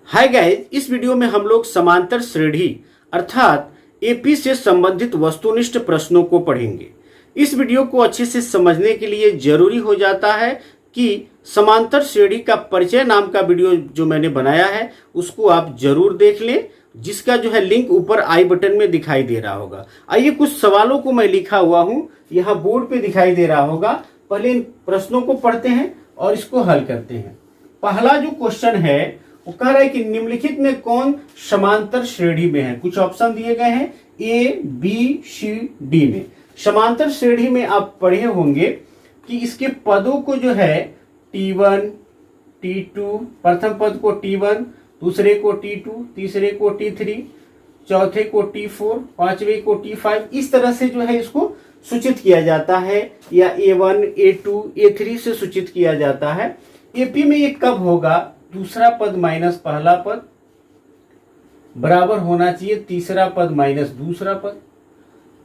Hi guys, इस video में हम लोग समांतर श्रेणी अर्थात एपी से संबंधित वस्तुनिष्ठ प्रश्नों को पढ़ेंगे। इस वीडियो को अच्छे से समझने के लिए जरूरी हो जाता है कि समांतर श्रेणी का परिचय नाम का वीडियो जो मैंने बनाया है उसको आप जरूर देख लें, जिसका जो है लिंक ऊपर आई बटन में दिखाई दे रहा होगा। आइए कुछ सवालों को मैं लिखा हुआ हूँ, यहाँ बोर्ड पे दिखाई दे रहा होगा। पहले इन प्रश्नों को पढ़ते हैं और इसको हल करते हैं। पहला जो क्वेश्चन है वो कह रहा है कि निम्नलिखित में कौन समांतर श्रेणी में है। कुछ ऑप्शन दिए गए हैं ए, बी, सी, डी में। समांतर श्रेणी में आप पढ़े होंगे कि इसके पदों को जो है T1, T2, प्रथम पद को T1, दूसरे को T2, तीसरे को T3, चौथे को T4, पांचवे को T5, इस तरह से जो है इसको सूचित किया जाता है, या A1, A2, A3 से सूचित किया जाता है। एपी में ये कब होगा? दूसरा पद माइनस पहला पद बराबर होना चाहिए तीसरा पद माइनस दूसरा पद,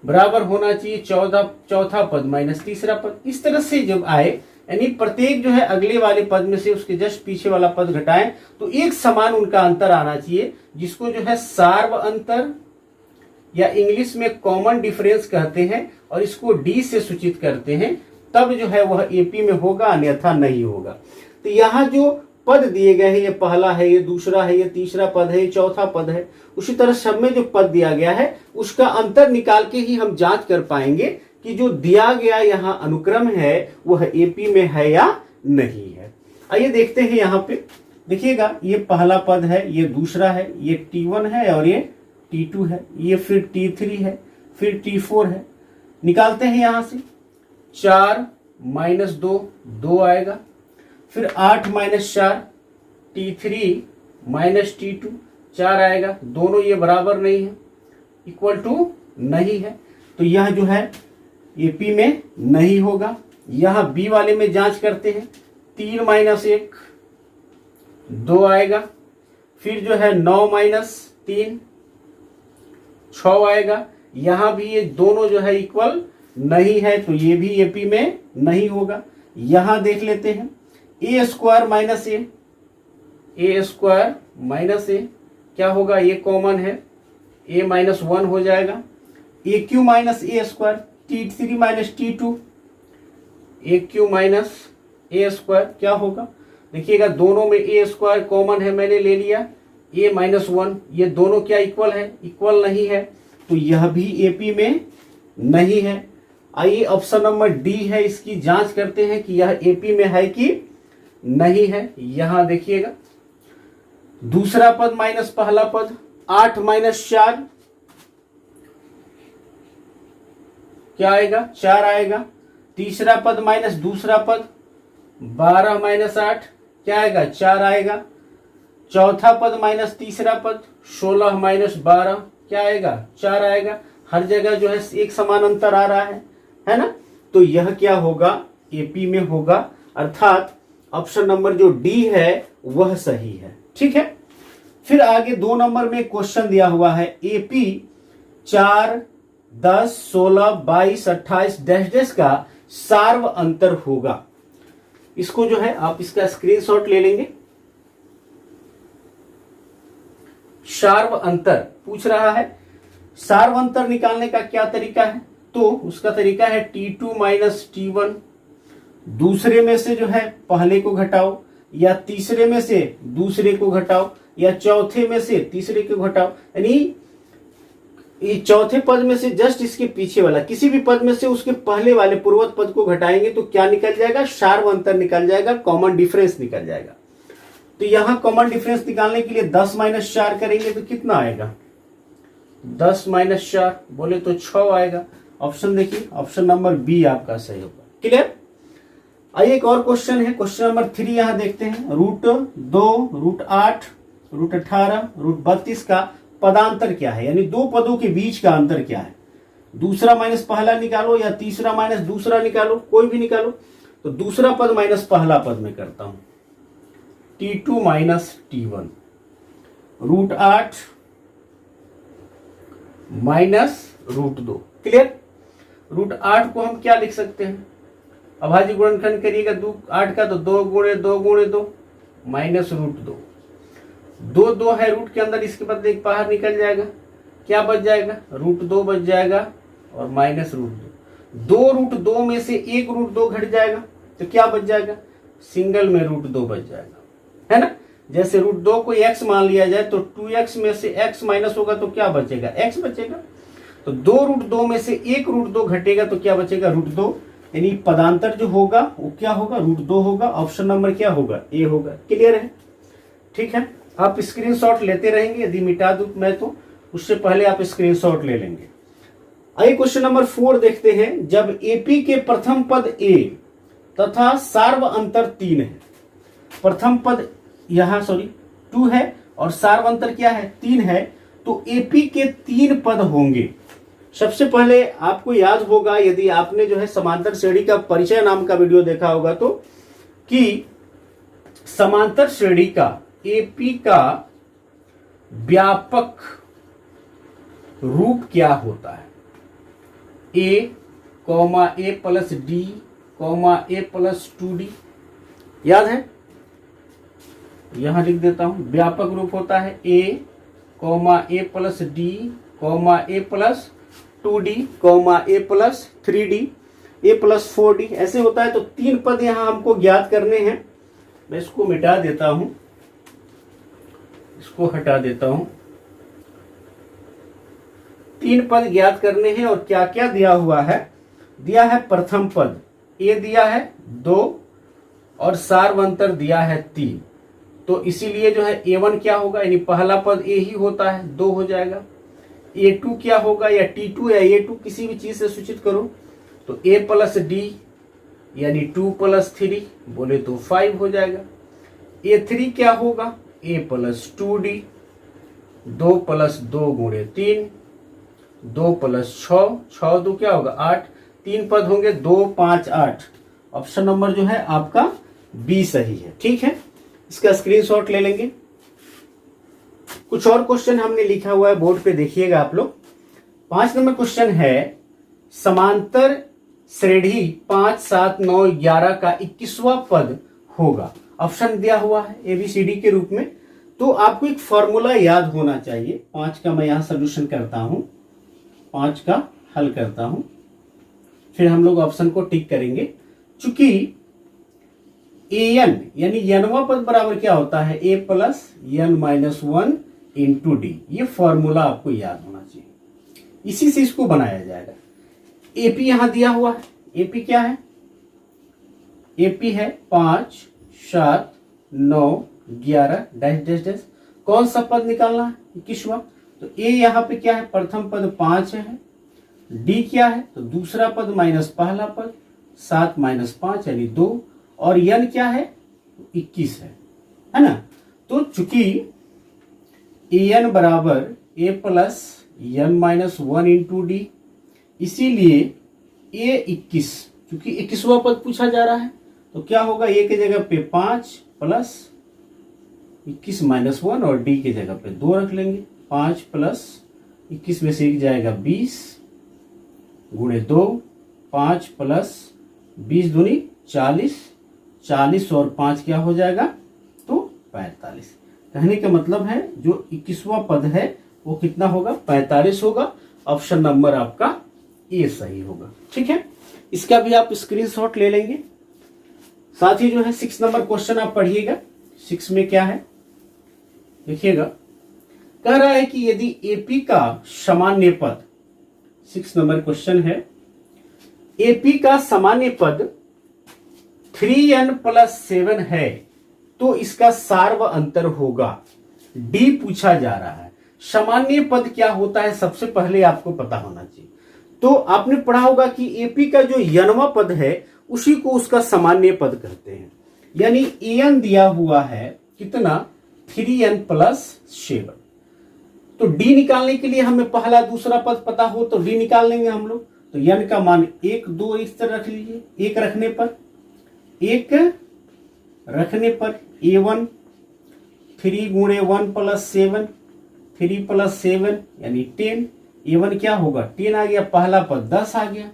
बराबर होना चाहिए चौथा पद माइनस तीसरा पद। इस तरह से जब आए, यानी प्रत्येक जो है अगले वाले पद में से उसके जस्ट पीछे वाला पद घटाएं तो एक समान उनका अंतर आना चाहिए, जिसको जो है सार्व अंतर या इंग्लिश में कॉमन डिफरेंस कहते हैं, और इसको डी से सूचित करते हैं। तब जो है वह एपी में होगा, अन्यथा नहीं होगा। तो यहाँ जो पद दिए गए हैं, ये पहला है, ये दूसरा है, ये तीसरा पद है, ये चौथा पद है, उसी तरह सब में जो पद दिया गया है उसका अंतर निकाल के ही हम जांच कर पाएंगे कि जो दिया गया यहाँ अनुक्रम है वह एपी में है या नहीं है। आइए देखते हैं। यहाँ पे देखिएगा, ये पहला पद है, ये दूसरा है, ये T1 है और ये T2 है, ये फिर T3 है, फिर T4 है। निकालते हैं यहाँ से 4 माइनस 2, 2 आएगा, फिर 8 माइनस 4, T3 माइनस T2, 4 आएगा। दोनों ये बराबर नहीं है, इक्वल टू नहीं है, तो यह जो है एपी में नहीं होगा। यहां बी वाले में जांच करते हैं। 3 माइनस 1, 2 आएगा, फिर जो है 9 माइनस 3, 6 आएगा। यहां भी ये दोनों जो है इक्वल नहीं है, तो ये भी एपी में नहीं होगा। यहां देख लेते हैं, ए स्क्वायर माइनस ए स्क्वायर माइनस ए क्या होगा? ये कॉमन है, ए माइनस 1 हो जाएगा। ए क्यू माइनस ए स्क्वायर, T3 माइनस T2, ए क्यू माइनस ए स्क्वायर क्या होगा? देखिएगा, दोनों में ए स्क्वायर कॉमन है, मैंने ले लिया। ए माइनस 1, ये दोनों क्या इक्वल है? इक्वल नहीं है, तो यह भी एपी में नहीं है। आइए ऑप्शन नंबर डी है, इसकी जांच करते हैं कि यह एपी में है कि नहीं है। यहां देखिएगा, दूसरा पद माइनस पहला पद, 8 माइनस 4 क्या आएगा? 4 आएगा। तीसरा पद माइनस दूसरा पद, 12 माइनस 8 क्या आएगा? 4 आएगा। चौथा पद माइनस तीसरा पद, 16 माइनस 12 क्या आएगा? 4 आएगा। हर जगह जो है एक समान अंतर आ रहा है ना? तो यह क्या होगा? एपी में होगा, अर्थात ऑप्शन नंबर जो डी है वह सही है। ठीक है। फिर आगे 2 नंबर में क्वेश्चन दिया हुआ है, एपी 4, 10, 16, 22, 28 डैश डैश का सार्व अंतर होगा। इसको जो है आप इसका स्क्रीनशॉट ले लेंगे। सार्व अंतर पूछ रहा है। सार्व अंतर निकालने का क्या तरीका है? तो उसका तरीका है T2 माइनस T1, दूसरे में से जो है पहले को घटाओ, या तीसरे में से दूसरे को घटाओ, या चौथे में से तीसरे को घटाओ। यानी ये चौथे पद में से जस्ट इसके पीछे वाला किसी भी पद में से उसके पहले वाले पूर्वत पद को घटाएंगे तो क्या निकल जाएगा? सार्व अंतर निकल जाएगा, कॉमन डिफरेंस निकल जाएगा। तो यहां कॉमन डिफरेंस निकालने के लिए 10 माइनस 4 करेंगे तो कितना आएगा? 10 माइनस 4 बोले तो 6 आएगा। ऑप्शन देखिए, ऑप्शन नंबर बी आपका सही होगा। क्लियर? आइए एक और क्वेश्चन है, क्वेश्चन नंबर 3 यहां देखते हैं। √2, √8, √18, √32 का पदांतर क्या है? यानी दो पदों के बीच का अंतर क्या है? दूसरा माइनस पहला निकालो या तीसरा माइनस दूसरा निकालो, कोई भी निकालो। तो दूसरा पद माइनस पहला पद में करता हूं, T2 minus T1, √8 minus √2। Clear? √8 को हम क्या लिख सकते हैं? अभाज्य गुणनखंड करिएगा 8 का, तो 2 गुणे 2 गुणे 2 माइनस √2, दो दो है रूट के अंदर, इसके बाद एक बाहर निकल जाएगा, क्या बच जाएगा, √2 बच जाएगा और -√2। 2√2 में से एक √2 घट जाएगा तो क्या बच जाएगा, सिंगल में √2 बच जाएगा, है ना। जैसे √2 को x मान लिया जाए तो 2x में से x माइनस होगा तो क्या बचेगा, x बचेगा। तो 2√2 में से एक √2 घटेगा तो क्या बचेगा, √2। यानी पदांतर जो होगा वो क्या होगा, √2 होगा। ऑप्शन नंबर क्या होगा, ए होगा। क्लियर है, ठीक है। आप स्क्रीनशॉट लेते रहेंगे, यदि मिटा दूं मैं तो उससे पहले आप स्क्रीनशॉट ले लेंगे। आइए क्वेश्चन नंबर 4 देखते हैं। जब एपी के प्रथम पद ए तथा सार्व अंतर 3 है, प्रथम पद यहाँ 2 है और सार्व अंतर क्या है, 3 है, तो एपी के 3 पद होंगे। सबसे पहले आपको याद होगा, यदि आपने जो है समांतर श्रेणी का परिचय नाम का वीडियो देखा होगा तो, कि समांतर श्रेणी का एपी का व्यापक रूप क्या होता है, a, a plus D, a plus 2d। याद है, यहां लिख देता हूं। व्यापक रूप होता है a, a plus D, a plus 2d, a plus 3d, a plus 4d, ऐसे होता है। तो 3 पद यहां हमको ज्ञात करने हैं। मैं इसको मिटा देता हूं, इसको हटा देता हूं। 3 पद ज्ञात करने हैं और क्या क्या दिया हुआ है, दिया है प्रथम पद a दिया है 2 और सार्वंतर दिया है 3। तो इसीलिए जो है a1 क्या होगा, यानी पहला पद a ही होता है, 2 हो जाएगा। a2 क्या होगा, या t2 या a2 किसी भी चीज से सूचित करो, तो a प्लस डी यानी 2 प्लस 3 बोले तो 5 हो जाएगा। a3 क्या होगा, a प्लस 2d, 2 प्लस 2 गुणे 3, 2 प्लस 6, 6 2 क्या होगा 8, 3 पद होंगे, 2 5 8। ऑप्शन नंबर जो है आपका बी सही है, ठीक है। इसका स्क्रीनशॉट ले लेंगे। कुछ और क्वेश्चन हमने लिखा हुआ है बोर्ड पे, देखिएगा आप लोग। 5 नंबर क्वेश्चन है, समांतर श्रेणी 5 7 9 11 का 21वां पद होगा। ऑप्शन दिया हुआ है ABCD के रूप में। तो आपको एक फॉर्मूला याद होना चाहिए। 5 का मैं यहां सोल्यूशन करता हूं, 5 का हल करता हूं, फिर हम लोग ऑप्शन को टिक करेंगे। चूंकि an यानी n वां पद बराबर क्या होता है, a plus n minus 1 into D. ये फॉर्मूला आपको याद होना चाहिए, इसी से इसको बनाया जाएगा। एपी यहां दिया हुआ है, एपी क्या है, एपी है 5 7 9 11 डैश डैश डैश। कौन सा पद निकालना है, 21वां। तो ए यहां पे क्या है, प्रथम पद 5 है, डी क्या है, तो दूसरा पद माइनस पहला पद, 7 माइनस 5 यानी 2, और n क्या है 21 है ना। तो चूंकि an बराबर a plus n minus 1 into D, इसीलिए a 21, क्योंकि 21वां पद पूछा जा रहा है, तो क्या होगा, a के जगह पे 5 प्लस 21 माइनस 1 और d के जगह पे 2 रख लेंगे। 5 प्लस 21 में से 1 जाएगा 20 गुणे 2, 5 प्लस 20 दूनी 40, 40 और 5 क्या हो जाएगा, तो 45। कहने का मतलब है जो 21वां पद है वो कितना होगा, 45 होगा। ऑप्शन नंबर आपका ए सही होगा, ठीक है। इसका भी आप स्क्रीनशॉट ले लेंगे। साथ ही जो है 6 नंबर क्वेश्चन आप पढ़िएगा। 6 में क्या है देखिएगा, कह रहा है कि यदि एपी का सामान्य पद, 6 नंबर क्वेश्चन है, एपी का सामान्य पद 3n प्लस 7 है तो इसका सार्व अंतर होगा। डी पूछा जा रहा है। सामान्य पद क्या होता है सबसे पहले आपको पता होना चाहिए। तो आपने पढ़ा होगा कि एपी का जो n वां पद है उसी को उसका सामान्य पद कहते हैं। यानी an दिया हुआ है कितना, 3n प्लस 7। तो डी निकालने के लिए हमें पहला दूसरा पद पता हो तो डी निकाल लेंगे हम लोग। तो n का मान 1 2 इस तरह रख लीजिए। 1 रखने पर a1 3 गुणे 1 प्लस 7, 3 प्लस 7 यानी 10। a1 क्या होगा, 10 आ गया, पहला पद 10 आ गया।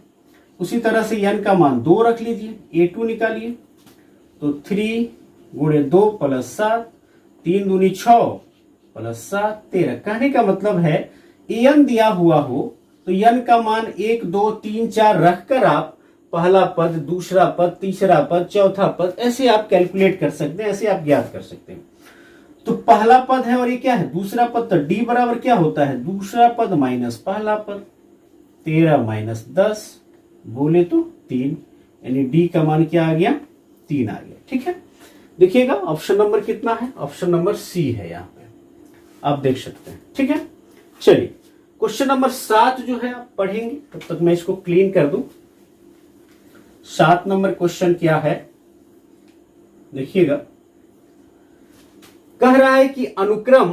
उसी तरह से n का मान 2 रख लीजिए, a2 निकालिए। तो 3 गुणे 2 प्लस 7, 3 दूनी 6, प्लस 7 13। कहने का मतलब है n दिया हुआ हो तो n का मान 1 2 3 4 रखकर आप पहला पद, दूसरा पद, तीसरा पद, चौथा पद ऐसे आप कैलकुलेट कर सकते हैं, ऐसे आप ज्ञात कर सकते हैं। तो पहला पद है और ये क्या है दूसरा पद, तो d बराबर क्या होता है दूसरा पद माइनस पहला पद, 13 माइनस 10 बोले तो 3, यानी d का मान क्या आ गया 3 आ गया। ठीक है, देखिएगा ऑप्शन नंबर कितना है, ऑप्शन नंबर सी है, यहाँ पे आप देख सकते हैं। ठीक है, चलिए क्वेश्चन नंबर 7 जो है आप पढ़ेंगे, तब तक मैं इसको क्लीन कर दूं। 7 नंबर क्वेश्चन क्या है देखिएगा, कह रहा है कि अनुक्रम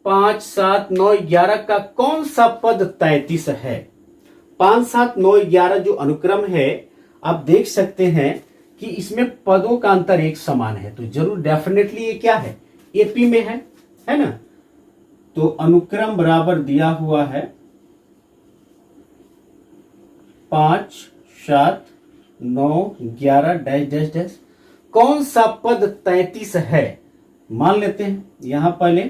5 7 9 11 का कौन सा पद 33 है। 5 7 9 11 जो अनुक्रम है आप देख सकते हैं कि इसमें पदों का अंतर एक समान है, तो जरूर डेफिनेटली ये क्या है एपी में है ना। तो अनुक्रम बराबर दिया हुआ है 5 7 9 11 डैश डैश डैश, कौन सा पद 33 है। मान लेते हैं यहां पहले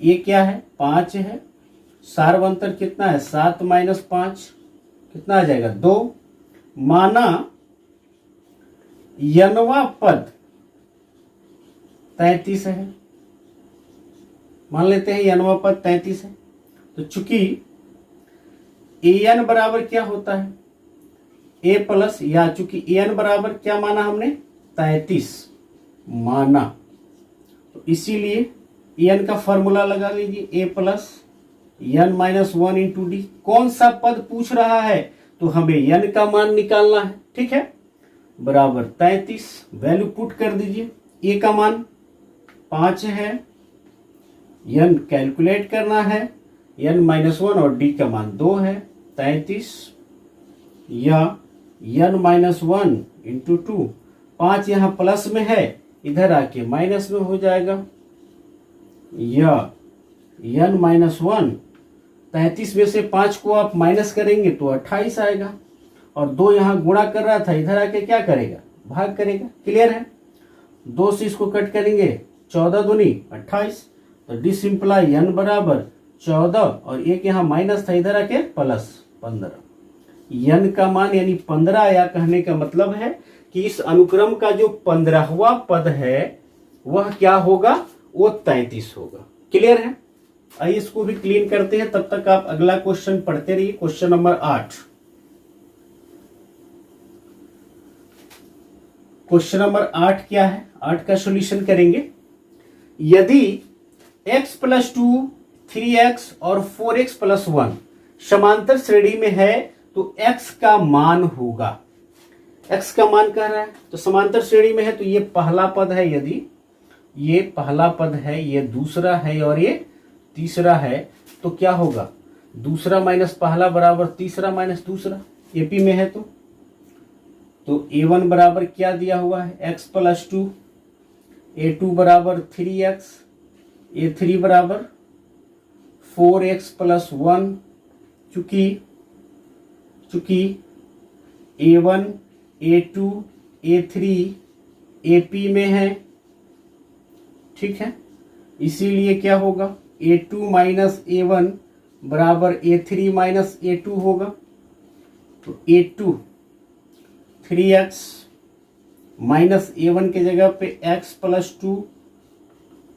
ये क्या है 5 है, सार्वंतर कितना है 7 माइनस 5 कितना आ जाएगा 2, माना यनवा पद 33 है, मान लेते हैं यनवा पद 33 है। तो चूंकि एन बराबर क्या होता है ए प्लस, या चूंकि एन बराबर क्या माना हमने 33 माना, तो इसीलिए एन का फॉर्मूला लगा लीजिए A plus N minus 1 into D. कौन सा पद पूछ रहा है तो हमें एन का मान निकालना है। ठीक है, बराबर 33 वैल्यू पुट कर दीजिए, ए का मान 5 है, एन कैलकुलेट करना है, एन माइनस 1 और डी का मान 2 है, 33 या एन माइनस 1 इंटू 2, 5 यहां प्लस में है इधर आके माइनस में हो जाएगा, या एन माइनस 1 33 में से 5 को आप माइनस करेंगे तो 28 आएगा, और 2 यहां गुणा कर रहा था इधर आके क्या करेगा भाग करेगा। क्लियर है, 2 से इसको कट करेंगे 14 दूनी 28, तो डी सिंपलाई एन बराबर 14 और एक यहां माइनस था इधर आके प्लस 15। एन का मान यानी 15 आया, कहने का मतलब है कि इस अनुक्रम का जो 15वां पद है वह क्या होगा वो 33 होगा। क्लियर है, आइए इसको भी क्लीन करते हैं, तब तक आप अगला क्वेश्चन पढ़ते रहिए। क्वेश्चन नंबर 8, क्वेश्चन नंबर 8 क्या है, 8 का सॉल्यूशन करेंगे। यदि x प्लस 2 3x और 4x प्लस 1 समांतर श्रेणी में है तो x का मान होगा, x का मान कह रहा है तो समांतर श्रेणी में है तो ये पहला पद है, यदि ये पहला पद है, ये दूसरा है और ये तीसरा है, तो क्या होगा दूसरा माइनस पहला बराबर तीसरा माइनस दूसरा, एपी में है तो a1 बराबर क्या दिया हुआ है x प्लस 2, a2 बराबर 3x, a3 बराबर 4x प्लस 1, चूंकि a1 a2 a3 AP में है। ठीक है, इसीलिए क्या होगा a2 माइनस a1 बराबर a3 माइनस a2 होगा, तो a2 3x माइनस a1 के जगह पे x प्लस 2,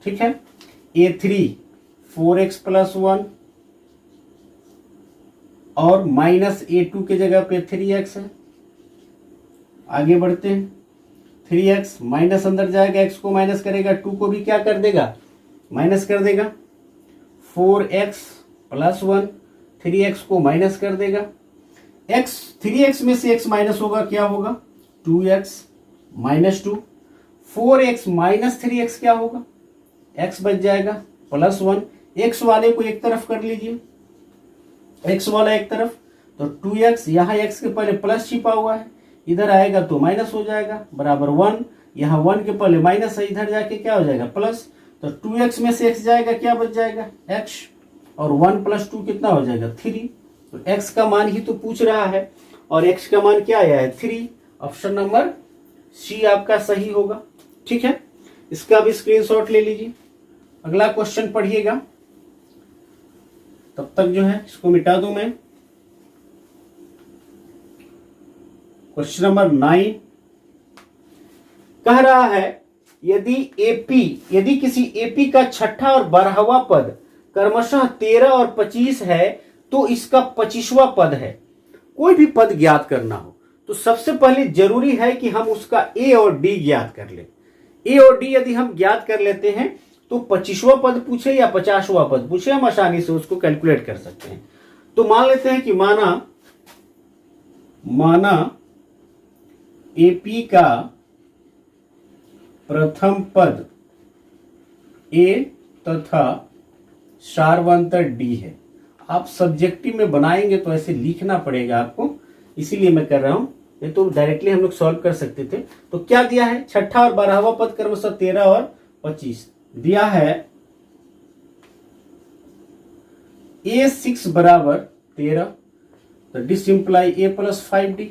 ठीक है, a3 4x प्लस 1 और माइनस a2 के जगह पे 3x है। आगे बढ़ते हैं, 3x माइनस अंदर जाएगा, x को माइनस करेगा, 2 को भी क्या कर देगा माइनस कर देगा, 4x प्लस 1 3x को माइनस कर देगा, x 3x में से x माइनस होगा क्या होगा 2x minus 2, 4x minus 3x क्या होगा x बच जाएगा प्लस 1, x वाले को एक तरफ कर लीजिए, x वाला एक तरफ, तो 2x यहाँ x के पहले प्लस छिपा हुआ है, इधर आएगा तो माइनस हो जाएगा बराबर 1, यहाँ 1 के पहले माइनस है, इधर जाके क्या हो जाएगा प्लस, तो 2x में से x जाएगा क्या बच जाएगा x, और 1 प्लस 2 कितना हो जाएगा 3, तो x का मान ही तो पूछ रहा है और x का मान क्या आया है 3, ऑप्शन नंबर सी आपका सही होगा। ठीक है, इसका भी स्क्रीनशॉट ले लीजिए। अगला क्वेश्चन पढ़िएगा, तब तक जो है इसको मिटा दूं मैं। क्वेश्चन नंबर 9 कह रहा है यदि किसी एपी का छठा और 12वां पद क्रमशः 13 और 25 है तो इसका 25वां पद है। कोई भी पद ज्ञात करना हो तो सबसे पहले जरूरी है कि हम उसका ए और डी ज्ञात कर ले। ए और डी यदि हम ज्ञात कर लेते हैं तो 25वां पद पूछे या 50वां पद पूछे, हम आसानी से उसको कैलकुलेट कर सकते हैं। तो मान लेते हैं कि माना एपी का प्रथम पद ए तथा सार्वंतर डी है। आप सब्जेक्टिव में बनाएंगे तो ऐसे लिखना पड़ेगा आपको, इसीलिए मैं कर रहा हूं, ये तो डायरेक्टली हम लोग सॉल्व कर सकते थे। तो क्या दिया है, छठा और 12वां पद क्रमशः 13 और 25 दिया है। A6 बराबर 13, तो D simply A plus 5D,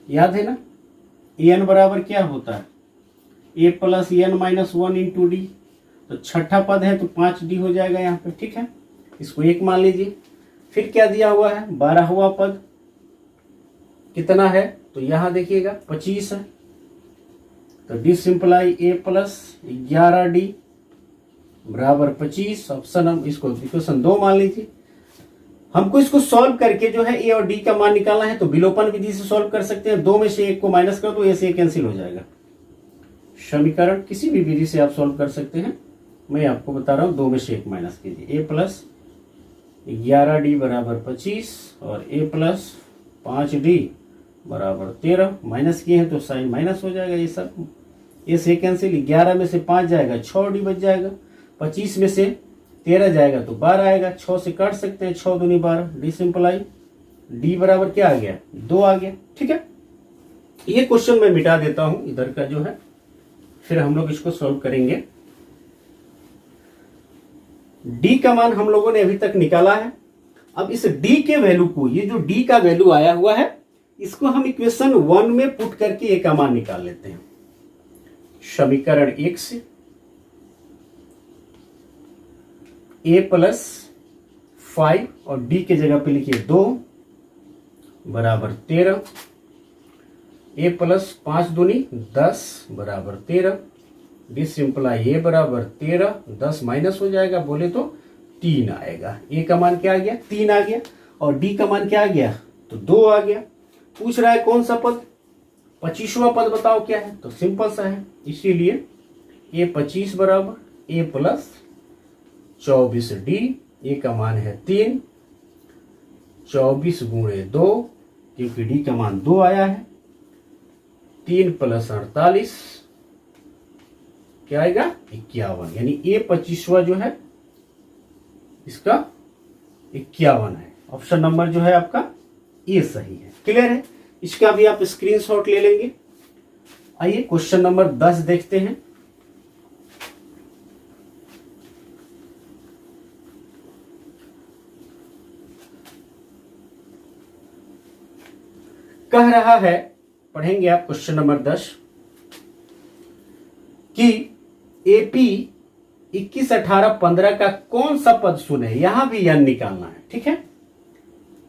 याद है ना। एन बराबर क्या होता है, A plus N minus 1 into D, तो छठा पद है तो 5D हो जाएगा यहाँ पे, ठीक है, इसको 1 मान लीजिए। फिर क्या दिया हुआ है, 12वां पद कितना है, तो यहां देखिएगा 25 है, तो D simply A plus 11D बराबर 25। ऑप्शन हम इसको इक्वेशन 2 मान लीजिए। हमको इसको सॉल्व करके जो है ए और डी का मान निकालना है, तो विलोपन विधि से सॉल्व कर सकते हैं। 2 में से 1 को माइनस कर दो, ए से कैंसिल हो जाएगा। समीकरण किसी भी विधि से आप सॉल्व कर सकते हैं, मैं आपको बता रहा हूं 2 में से 1 माइनस कीजिए। ए प्लस 11D बराबर 25 और ए प्लस 5D बराबर 13, माइनस किए हैं तो साइन माइनस हो जाएगा। ये सब ए से कैंसिल, 11 में से 5 जाएगा 6D बच जाएगा, 25 में से 13 जाएगा तो 12 आएगा, 6 से काट सकते हैं, 6 दूनी 12, डी सिंप्लाई डी बराबर क्या आ गया, 2 आ गया, ठीक है। ये क्वेश्चन मैं मिटा देता हूं इधर का जो है, फिर हम लोग इसको सॉल्व करेंगे। डी का मान हम लोगों ने अभी तक निकाला है। अब इस डी के वैल्यू को, ये जो डी का वैल्यू आया हुआ है, इसको हम इक्वेशन 1 में पुट करके ए का मान निकाल लेते हैं। समीकरण 1 से ए प्लस 5 और डी के जगह पे लिखिए 2 बराबर 13, ए प्लस 5 दूनी 10 बराबर 13, डी सिंप्लाई ए बराबर 13, 10 माइनस हो जाएगा, बोले तो 3 आएगा। ए का मान क्या आ गया, 3 आ गया, और डी का मान क्या आ गया, तो 2 आ गया। पूछ रहा है कौन सा पद, 25वां पद बताओ क्या है, तो सिंपल सा है, इसीलिए ए 25 बराबर ए प्लस 24D, ए का मान है 3, 24 गुणे 2, क्योंकि डी का मान 2 आया है, 3 प्लस 48 क्या आएगा, 51, यानी ए 25वां जो है इसका 51 है। ऑप्शन नंबर जो है आपका ए सही है। क्लियर है, इसका भी आप स्क्रीनशॉट ले लेंगे। आइए क्वेश्चन नंबर 10 देखते हैं। कह रहा है, पढ़ेंगे आप क्वेश्चन नंबर 10 कि एपी 21, 18, 15 का कौन सा पद शून्य है, यहां भी यन निकालना है, ठीक है।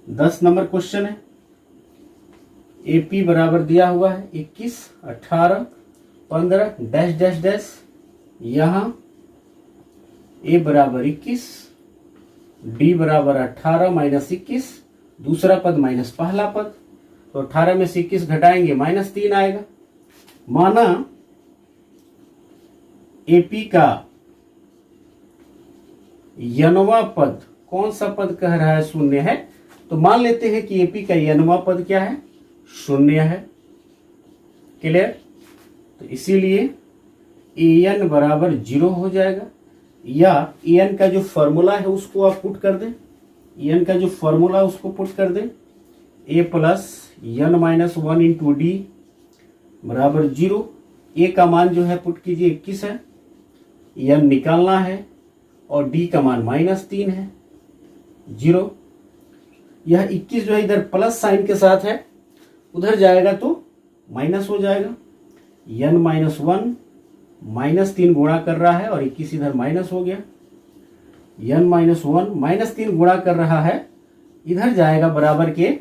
10 नंबर क्वेश्चन है, एपी बराबर दिया हुआ है 21, 18, 15 डैश डैश डैश, यहां ए बराबर 21, डी बराबर 18 माइनस 21, दूसरा पद माइनस पहला पद, तो 18 में से 21 घटाएंगे माइनस 3 आएगा। माना एपी का यनवा पद, कौन सा पद कह रहा है शून्य है, तो मान लेते हैं कि एपी का यनवा पद क्या है, शून्य है। क्लियर, तो इसीलिए एन बराबर 0 हो जाएगा, या एन का जो फॉर्मूला है उसको आप पुट कर दें, एन का जो फॉर्मूला उसको पुट कर दें, A plus N minus 1 into D बराबर 0। ए का मान जो है पुट कीजिए 21 है, एन निकालना है, और डी का मान -3 है, 0। यह 21 जो है इधर प्लस साइन के साथ है, उधर जाएगा तो माइनस हो जाएगा, n -1 -3 गुणा कर रहा है और 21 इधर माइनस हो गया। n -1 -3 गुणा कर रहा है, इधर जाएगा बराबर के,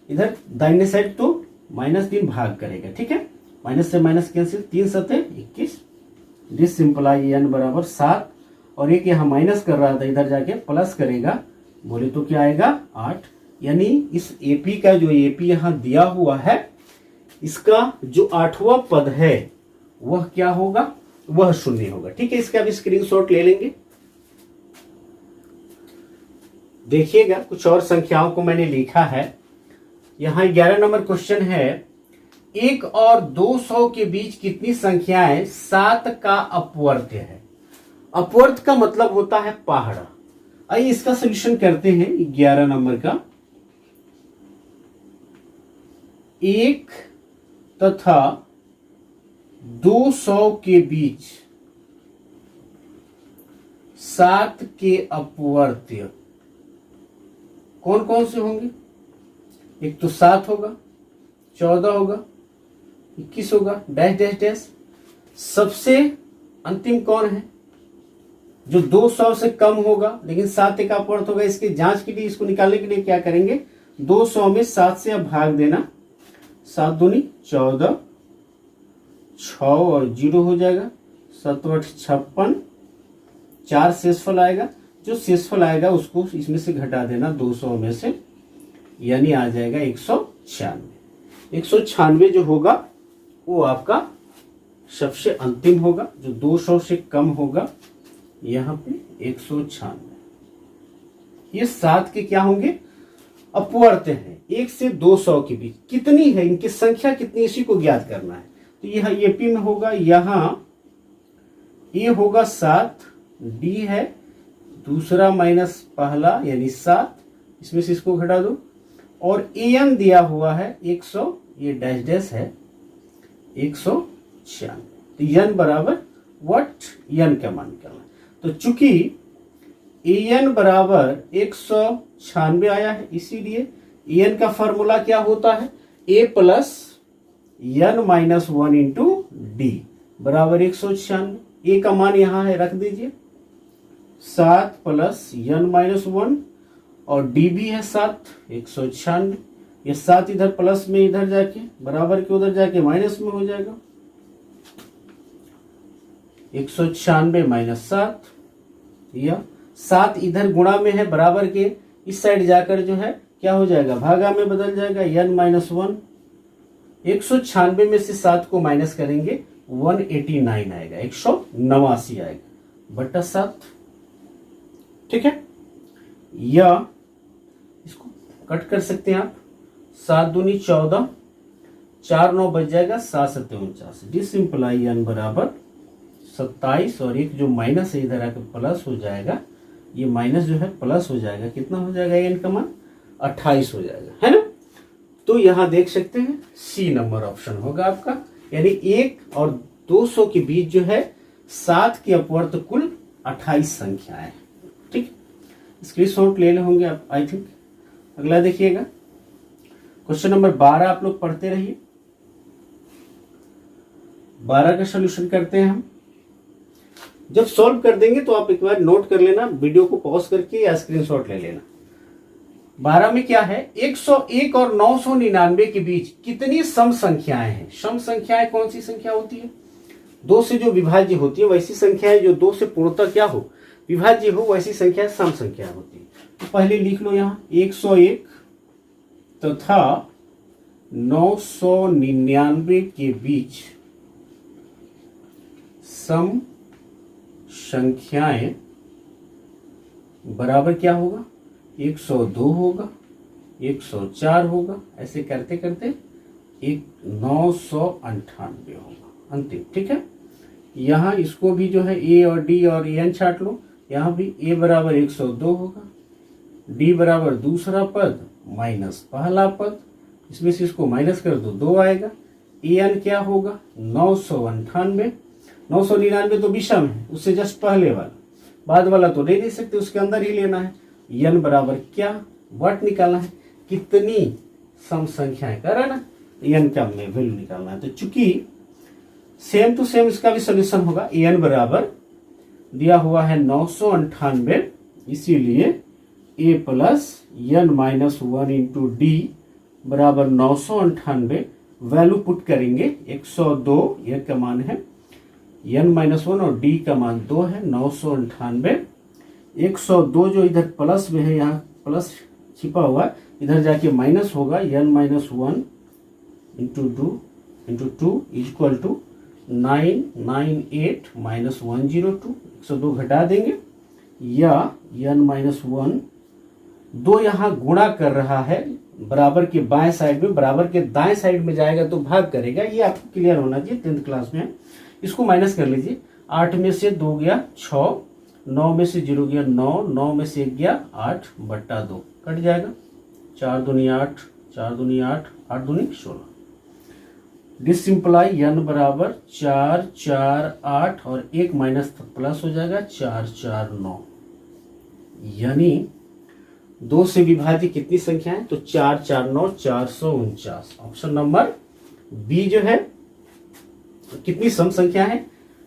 इधर दाहिने साइड तो -3 भाग करेगा, ठीक है। माइनस से माइनस कैंसिल, 3 सते 21। दिस सिंपलाई n बराबर 7 और एक यहाँ माइनस कर रहा था, इधर जाके प्लस करेगा, बोले तो क्या आएगा 8। यानी इस AP का जो AP यहाँ दिया हुआ है, इसका जो 8वां पद है वह क्या होगा, वह 0 होगा, ठीक है। इसका भी स्क्रीनशॉट ले लेंगे। देखिएगा कुछ और संख्याओं को मैंने लिखा है। यहाँ 11 नंबर क्वेश्चन है, 1 और 200 के बीच कितनी संख्याएं 7 का अपवर्त्य है। अपवर्त का मतलब होता है पहाड़ा। आइए इसका सॉल्यूशन करते हैं। 11 नंबर का, 1 तथा 200 के बीच 7 के अपवर्त्य कौन कौन से होंगे। एक तो 7 होगा, 14 होगा, 21 होगा, डैश डैश डैश। सबसे अंतिम कौन है, जो 200 से कम होगा लेकिन 7 का अपवर्त होगा। इसकी जांच के लिए, इसको निकालने के लिए क्या करेंगे, 200 में 7 से अब भाग देना, 7 दूनी 14, 6 और 0 हो जाएगा, 7 8 56, 4 शेषफल आएगा। जो शेषफल आएगा उसको इसमें से घटा देना 200 में से, यानी आ जाएगा 196। 196 जो होगा वो आपका सबसे अंतिम होगा, जो 200 से कम होगा, यहाँ पे 196। ये 7 के क्या होंगे, अपवर्त्य है। 1 से 200 के बीच कितनी है, इनकी संख्या कितनी, इसी को ज्ञात करना है। तो यह AP में होगा, यहाँ A होगा 7, D है दूसरा माइनस पहला यानी 7, इसमें से इसको घटा दो, और AN दिया हुआ है 100, ये डैश डैश है 196। तो n बराबर व्हाट, n का मान निकालना। तो चूंकि AN बराबर 196 आया है, इसीलिए AN का फॉर्मूला क्या होता है, A plus n minus 1 into D बराबर 196। A का मान यहाँ है, रख दीजिए, 7 प्लस n माइनस 1 और D भी है 7, 196। ये 7 इधर प्लस में इधर जाके बराबर के उधर जाके माइनस में हो जाएगा, 196 माइनस 7, या 7 इधर गुणा में है बराबर के इस साइड जाकर जो है क्या हो जाएगा, भागा में बदल जाएगा, n माइनस 1। 196 में से 7 को माइनस करेंगे 189 आएगा, 189 आएगा बटा 7, ठीक है। या इसको कट कर सकते हैं आप, 7 दूनी 14, 4 9 बच जाएगा, 7 7 49। दिस सिंपलाई n बराबर 27 और एक जो माइनस है इधर आकर प्लस हो जाएगा, ये माइनस जो है प्लस हो जाएगा, कितना हो जाएगा n का मान 28 हो जाएगा, है ना। तो यहां देख सकते हैं C नंबर ऑप्शन होगा आपका, यानी 1 और 200 के बीच जो है 7 के अपवर्त कुल 28 संख्याएं, ठीक। स्क्रीनशॉट ले होंगे आप आई थिंक। अगला देखिएगा, क्वेश्चन नंबर 12 आप लोग पढ़ते रहिए। 12 का सोल्यूशन करते हैं हम। जब सॉल्व कर देंगे तो आप एक बार नोट कर लेना, वीडियो को पॉज करके या स्क्रीनशॉट ले लेना। 12 में क्या है, 101 और 999 के बीच कितनी सम संख्याएं हैं। सम संख्याएं कौन सी संख्या होती है, 2 से जो विभाज्य होती है वैसी संख्याएं, जो 2 से पूर्णतः क्या हो, विभाज्य हो, वैसी संख्या सम संख्या होती है। तो पहले लिख लो यहाँ 101 तथा 999 के बीच सम संख्याएं बराबर क्या होगा, 102 होगा, 104 होगा, ऐसे करते करते 998 होगा अंतिम, ठीक है। यहाँ इसको भी जो है A और D और n छाट लो, यहाँ भी A बराबर 102 होगा, D बराबर दूसरा पद माइनस पहला पद, इसमें से इसको माइनस कर दो 2 आएगा, an क्या होगा 998, 999 तो विषम है, उससे जस्ट पहले वाला, बाद वाला तो ले नहीं सकते, उसके अंदर ही लेना है। n बराबर क्या, व्हाट निकालना है, कितनी सम संख्याएं, कर रहा ना, n का में वैल्यू निकालना है। तो चूंकि सेम टू सेम इसका भी सोल्यूशन होगा। एन बराबर दिया हुआ है 998, इसीलिए A plus N minus 1 into D बराबर 998। वैल्यू पुट करेंगे 102, ए का मान है एन माइनस 1 और डी का मान 2 है। 998 102 जो इधर प्लस में है, यहाँ प्लस छिपा हुआ, इधर जाके माइनस होगा। N minus 1 into two equal to 998 minus 102। 102 घटा देंगे, या एन माइनस 1 2 यहाँ गुणा कर रहा है बराबर के बाएं साइड में, बराबर के दाएं साइड में जाएगा तो भाग करेगा। ये आपको क्लियर होना चाहिए, 10th क्लास में है। इसको माइनस कर लीजिए। 8 में से 2 गया 6, 9 में से 0 गया 9, 9 में से 1 गया 8 बट्टा 2 कट जाएगा। 4 दूनी 8, 4 दूनी 8, 8 दूनी 16। डिसिंप्लाई एन बराबर 4 4 8 और 1 माइनस प्लस हो जाएगा 4 4 9, यानी 2 से विभाज्य कितनी संख्या है? तो 4 4 9 449। ऑप्शन नंबर बी जो है कितनी सम संख्या है?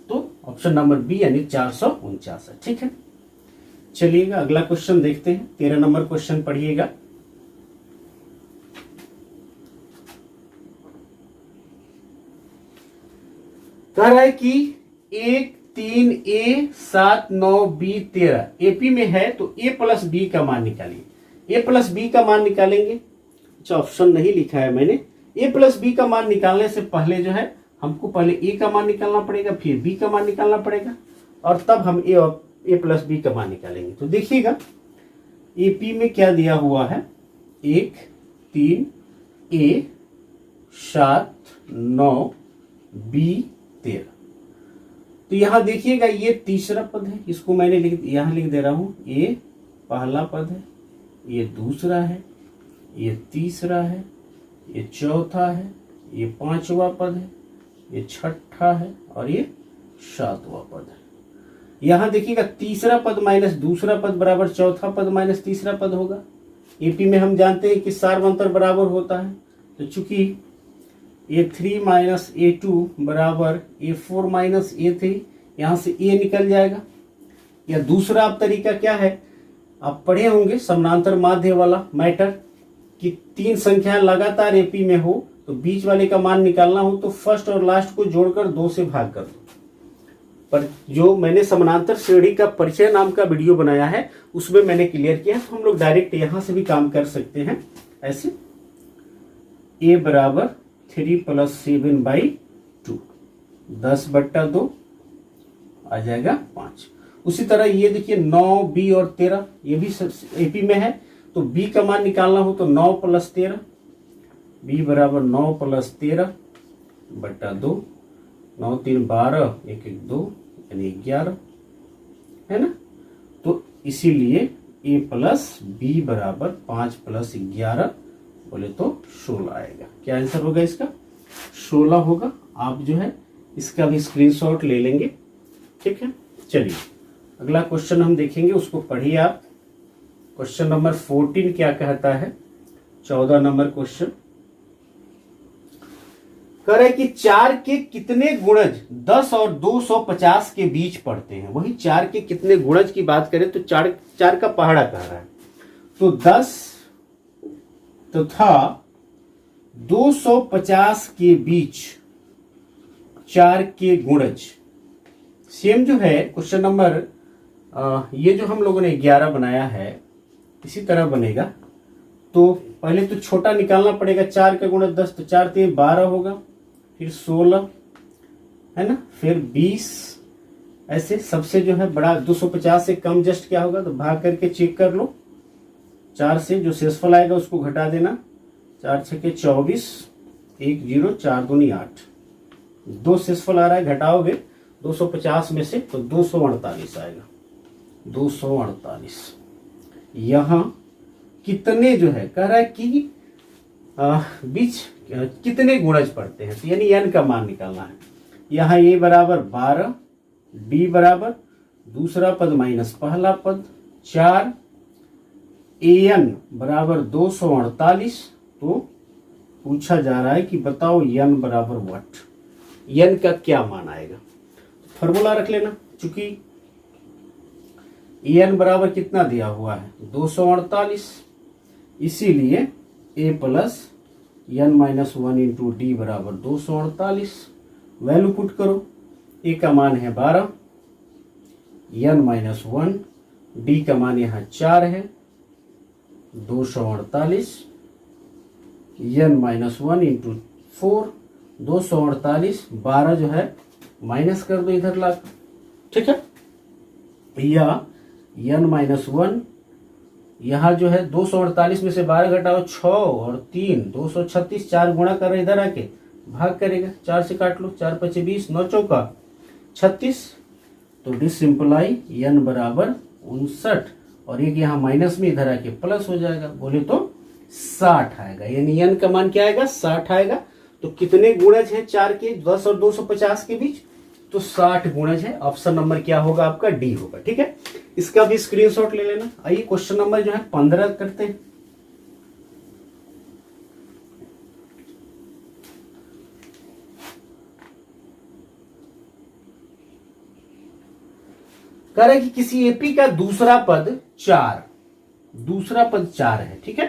तो ऑप्शन नंबर बी यानी 449 है। ठीक है, चलिएगा अगला क्वेश्चन देखते हैं। 13 नंबर क्वेश्चन पढ़िएगा। कह रहा है कि 1 3 A 7 9 B 13 एपी में है, तो ए प्लस बी का मान निकालिए। ए प्लस बी का मान निकालेंगे। अच्छा, ऑप्शन नहीं लिखा है मैंने। ए प्लस बी का मान निकालने से पहले जो है हमको पहले ए का मान निकालना पड़ेगा, फिर बी का मान निकालना पड़ेगा, और तब हम ए प्लस बी का मान निकालेंगे। तो देखिएगा एपी में क्या दिया हुआ है, 1 3 A 7 9 B 13। तो यहां देखिएगा ये तीसरा पद है, इसको मैंने यहां लिख दे रहा हूं। ये पहला पद है, ये दूसरा है, ये तीसरा है, ये चौथा है, ये पांचवा पद है, ये छठा है और ये सातवां पद है। यहां देखिएगा तीसरा पद माइनस दूसरा पद बराबर चौथा पद माइनस तीसरा पद होगा। एपी में हम जानते हैं कि सार्वंतर बराबर होता है, तो चूंकि A3 माइनस A2 बराबर A4 माइनस A3, यहां से A निकल जाएगा। या दूसरा आप तरीका क्या है, आप पढ़े होंगे समानांतर माध्य वाला मैटर, कि 3 संख्या लगातार एपी में हो तो बीच वाले का मान निकालना हो तो फर्स्ट और लास्ट को जोड़कर 2 से भाग कर दो। पर जो मैंने समानांतर श्रेणी का परिचय नाम का वीडियो बनाया है उसमें मैंने क्लियर किया, तो हम लोग डायरेक्ट यहां से भी काम कर सकते हैं। ऐसे A बराबर 3 + 7/2 10 बट्टा 2 आ जाएगा 5। उसी तरह ये देखिए 9 B और 13 ये भी एपी में है, तो B का मान निकालना हो तो 9 + 13, B बराबर 9 + 13 बट्टा 2, 9 3 12 1 1 2 यानी 11 है ना। तो इसीलिए A प्लस B बराबर 5 + 11 बोले तो 16 आएगा। क्या आंसर होगा इसका? 16 होगा। आप जो है इसका भी स्क्रीनशॉट ले लेंगे। ठीक है, चलिए अगला क्वेश्चन हम देखेंगे, उसको पढ़िए आप। क्वेश्चन नंबर 14 क्या कहता है? 14 नंबर क्वेश्चन कह रहे कि 4 के कितने गुणज 10 और 250 के बीच पड़ते हैं। वही 4 के कितने गुणज की बात करें तो 4 का पहाड़ा कह रहा है, तो 10 तथा 250 के बीच 4 के गुणज। सेम जो है क्वेश्चन नंबर ये जो हम लोगों ने 11 बनाया है इसी तरह बनेगा। तो पहले तो छोटा निकालना पड़ेगा, 4 का गुणज 10, तो 4 3 12 होगा, फिर 16 है ना, फिर 20। ऐसे सबसे जो है बड़ा 250 से कम जस्ट क्या होगा तो भाग करके चेक कर लो। 4 से जो शेषफल आएगा उसको घटा देना, 4 6 24 1 0 4 दूनी 8। 2 शेषफल आ रहा है, घटाओगे 250 में से तो 248 आएगा। 248 यहां कितने जो है कह रहा है कि बीच कितने गुणज पड़ते हैं, तो यानी n का मान निकालना है। यहाँ a बराबर 12, b बराबर दूसरा पद माइनस पहला पद 4, an बराबर 248। तो पूछा जा रहा है कि बताओ n बराबर व्हाट। n का क्या मान आएगा। फॉर्मूला रख लेना, चूंकि n बराबर कितना दिया हुआ है 248, इसीलिए a plus n minus 1 into D बराबर 248। वैल्यू पुट करो, a का मान है 12, n माइनस 1, डी का मान यहाँ 4 है, 248 n माइनस 1 इंटू 4, 248, 12 जो है माइनस कर दो इधर ला, ठीक है। या n माइनस 1 यहाँ जो है 248 में से 12 घटाओ 6 और 3 236, 4 गुणा कर इधर आके भाग करेगा, 4 से काट लो, 4 पचे 20, 9 चौका 36। तो डिस सिंपलाई n बराबर 59 और एक यहाँ माइनस में इधर आके प्लस हो जाएगा, बोले तो 60 आएगा। यानी n का मान क्या आएगा 60 आएगा। तो कितने गुणज है 4 के 10 और 250 के बीच, तो 60 गुणज है। ऑप्शन नंबर क्या होगा आपका डी होगा, ठीक है। इसका भी स्क्रीनशॉट ले लेना। आइए क्वेश्चन नंबर जो है 15 करते हैं। कह रहे कि किसी एपी का दूसरा पद 4 है, ठीक है,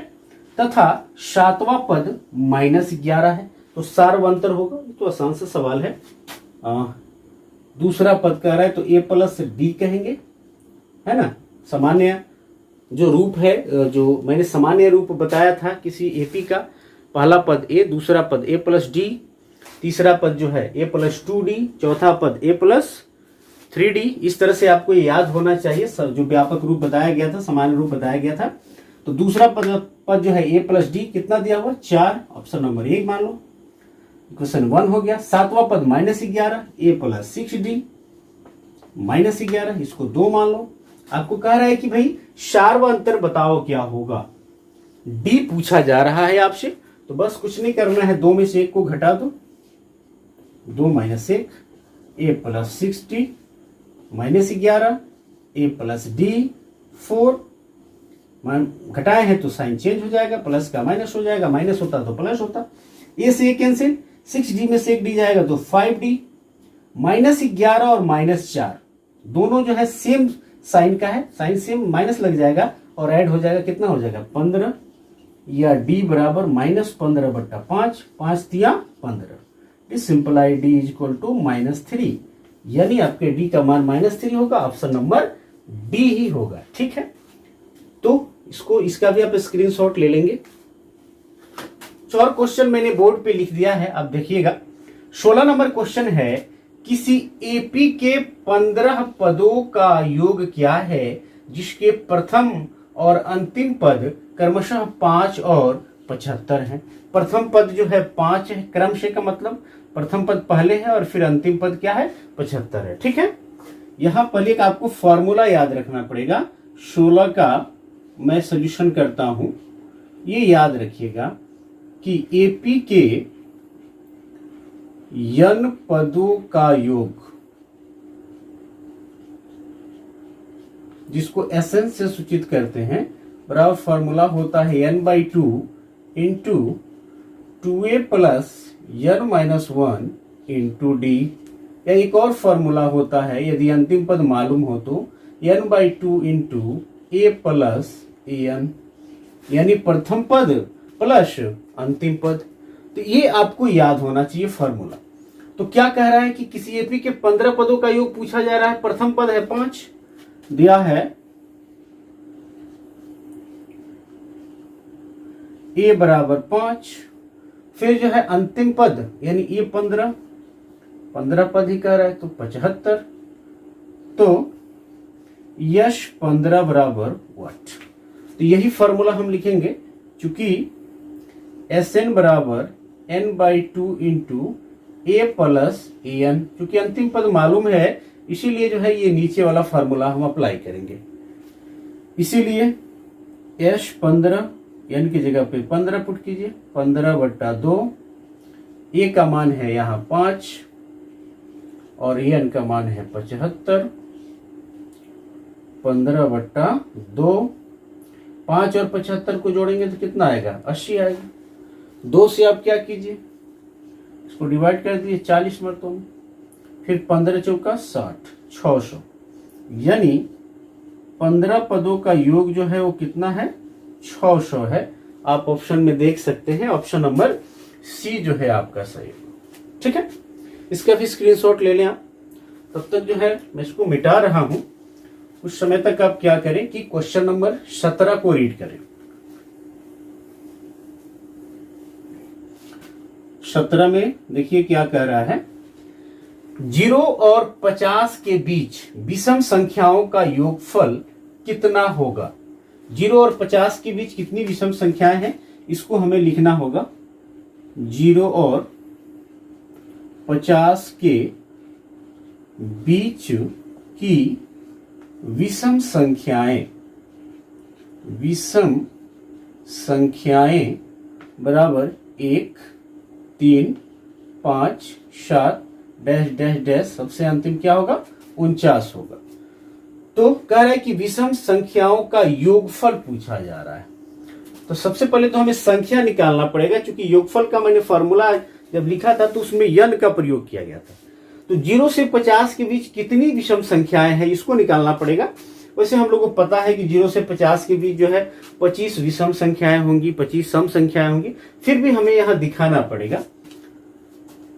तथा 7वां पद -11 है, तो सार्वंतर होगा। तो आसान सा सवाल है। दूसरा पद कह रहा है तो a प्लस डी कहेंगे, है ना। सामान्य जो रूप है, जो मैंने सामान्य रूप बताया था किसी एपी का, पहला पद a, दूसरा पद a प्लस डी, तीसरा पद जो है a प्लस 2d, चौथा पद a प्लस 3d। इस तरह से आपको ये याद होना चाहिए। सर जो व्यापक रूप बताया गया था, सामान्य रूप बताया गया था। तो दूसरा पद जो है a प्लस डी कितना दिया हुआ 4, ऑप्शन नंबर 1 मान लो, इक्वेशन 1 हो गया। 7वां पद -11, a प्लस 6d -11, इसको 2 मान लो। आपको कह रहा है कि भाई सार्वंतर बताओ क्या होगा, डी पूछा जा रहा है आपसे। तो बस कुछ नहीं करना है, 2 में से 1 को घटा दो, 2 minus 1, a plus 6d -11, a plus D 4, घटाए हैं तो साइन चेंज हो जाएगा, प्लस का माइनस हो जाएगा, माइनस होता तो प्लस होता। a से a कैंसिल, 6d में से 1d जाएगा तो 5d, -11 और -4 दोनों जो है सेम साइन का है, साइन सेम, माइनस लग जाएगा और ऐड हो जाएगा, कितना हो जाएगा 15, या d बराबर -15/5, 5 तिया 15। This simply d is equal to -3, यानी आपके d का मान -3 होगा। ऑप्शन नंबर डी ही होगा, ठीक है। तो इसका भी आप स्क्रीनशॉट ले लेंगे। और क्वेश्चन मैंने बोर्ड पे लिख दिया है, आप देखिएगा। 16 नंबर क्वेश्चन है, किसी एपी के 15 पदों का योग क्या है जिसके प्रथम और अंतिम पद क्रमशः 5 और 75 हैं। प्रथम पद जो है 5 है, क्रमशः का मतलब प्रथम पद पहले है और फिर अंतिम पद क्या है 75 है, ठीक है। यहां पहले का आपको फॉर्मूला याद रखना पड़ेगा। 16 का मैं सॉल्यूशन करता हूं, ये याद रखिएगा कि एपी के n पदों का योग, जिसको एसन से सूचित करते हैं, बराबर फॉर्मूला होता है n/2 into 2a plus n minus 1 into D. या एक और फॉर्मूला होता है, यदि अंतिम पद मालूम हो तो n/2 into a plus an, यानी प्रथम पद प्लस अंतिम पद। तो ये आपको याद होना चाहिए फॉर्मूला। तो क्या कह रहा है कि किसी एपी के 15 पदों का योग पूछा जा रहा है। प्रथम पद है 5 दिया है, a बराबर 5, फिर जो है अंतिम पद यानी ये 15 पद ही कह रहा है तो 75, तो यश 15 बराबर वाट। तो यही फॉर्मूला हम लिखेंगे, चूंकि Sn बराबर n/2 into a plus an, क्योंकि अंतिम पद मालूम है इसीलिए जो है ये नीचे वाला फॉर्मूला हम अप्लाई करेंगे। इसीलिए यश 15 n की जगह पे 15 पुट कीजिए, 15/2, a का मान है यहाँ 5 और an का मान है 75, 15/2, 5 और 75 को जोड़ेंगे तो कितना आएगा 80 आएगा। 2 से आप क्या कीजिए इसको डिवाइड कर दिए 40 मरतों में, फिर 15 चौका 60, 600, यानी 15 पदों का योग जो है वो कितना है, 600 है। आप ऑप्शन में देख सकते हैं, ऑप्शन नंबर सी जो है आपका सही। ठीक है, इसका भी स्क्रीनशॉट ले लें आप। तब तक जो है मैं इसको मिटा रहा हूं, उस समय तक आप क्या करें कि क्वेश्चन नंबर 17 को रीड करें। 17 में देखिए क्या कह रहा है, 0 और 50 के बीच विषम संख्याओं का योगफल कितना होगा। 0 और 50 के बीच कितनी विषम संख्याएं हैं, इसको हमें लिखना होगा। 0 और 50 के बीच की विषम संख्याएं बराबर 1, 3, 5, 7 डैश डैश डैश, सबसे अंतिम क्या होगा, 49 होगा। तो कह रहा है कि विषम संख्याओं का योगफल पूछा जा रहा है। तो सबसे पहले तो हमें संख्या निकालना पड़ेगा, क्योंकि योगफल का मैंने फॉर्मूला जब लिखा था तो उसमें यन का प्रयोग किया गया था। तो 0 से 50 के बीच कितनी विषम संख्याएं हैं, इसको निकालना पड़ेगा। वैसे हम लोगों को पता है कि 0 से 50 के बीच जो है 25 विषम संख्याएं होंगी, 25 सम संख्याएं होंगी। फिर भी हमें यहां दिखाना पड़ेगा।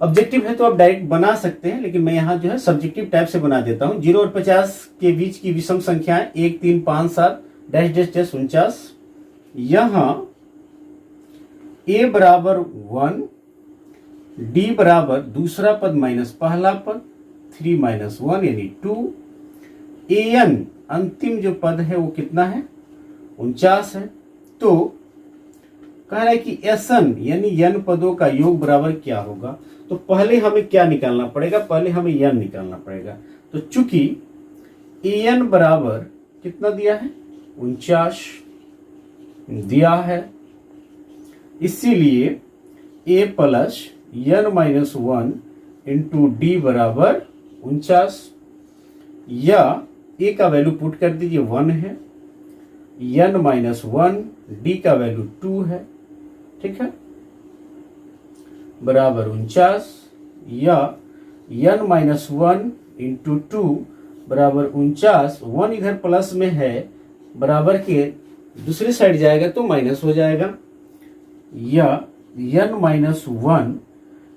ऑब्जेक्टिव है तो आप डायरेक्ट बना सकते हैं, लेकिन मैं यहां जो है सब्जेक्टिव टाइप से बना देता हूं। 0 और 50 के बीच की विषम संख्याएं 1, 3, 5, 7 डैश डैश डैश 49। यहां a बराबर 1, d बराबर दूसरा पद माइनस पहला पद, 3 माइनस 1 यानी 2। an अंतिम जो पद है वो कितना है, 49 है। तो कह रहा है कि sn यानी n पदों का योग बराबर क्या होगा। तो पहले हमें क्या निकालना पड़ेगा, पहले हमें n निकालना पड़ेगा। तो चूंकि an बराबर कितना दिया है, 49 दिया है, इसीलिए a plus n minus 1 into D बराबर 49, या a का वैल्यू पुट कर दीजिए 1 है, n माइनस 1 d का वैल्यू 2 है। ठीक है, बराबर 49, या n माइनस 1 इंटू 2 बराबर 49। 1 इधर प्लस में है, बराबर के दूसरी साइड जाएगा तो माइनस हो जाएगा, या n minus 1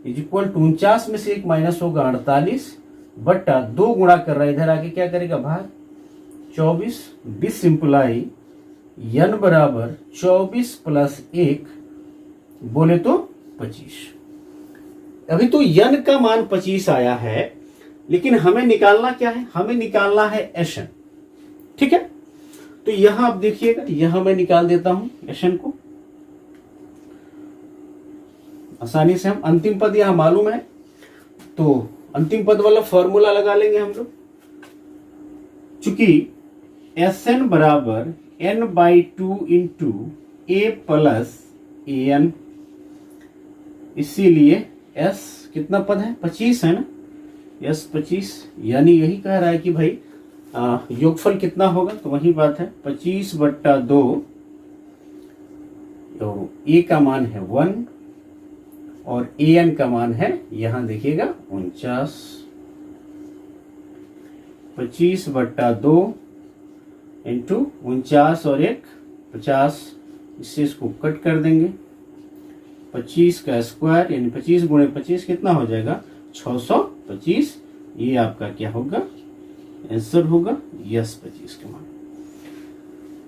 is equal to 49 में से एक माइनस होगा 48 बट्टा 2 गुणा कर रहा है, इधर आके क्या करेगा भाग 24। दिस सिंप्लाई n बराबर 24 प्लस 1 बोले तो 25। अभी तो n का मान 25 आया है, लेकिन हमें निकालना क्या है, हमें निकालना है एशन। ठीक है, तो यहां आप देखिएगा, यहां मैं निकाल देता हूं एशन को आसानी से। हम अंतिम पद यहां मालूम है, तो अंतिम पद वाला फॉर्मूला लगा लेंगे हम लोग। चूंकि Sn बराबर n/2 into a plus an, इसीलिए s कितना पद है, 25 है ना, s 25, यानी यही कह रहा है कि भाई योगफल कितना होगा। तो वही बात है, 25/2, तो a का मान है 1 और an का मान है, यहां देखिएगा 49। 25/2 इंटू 49 और 1 50, इससे इसको कट कर देंगे। 25 का स्क्वायर यानी 25 गुणे 25 कितना हो जाएगा, 625। ये आपका क्या होगा, आंसर होगा यस 25 के मान।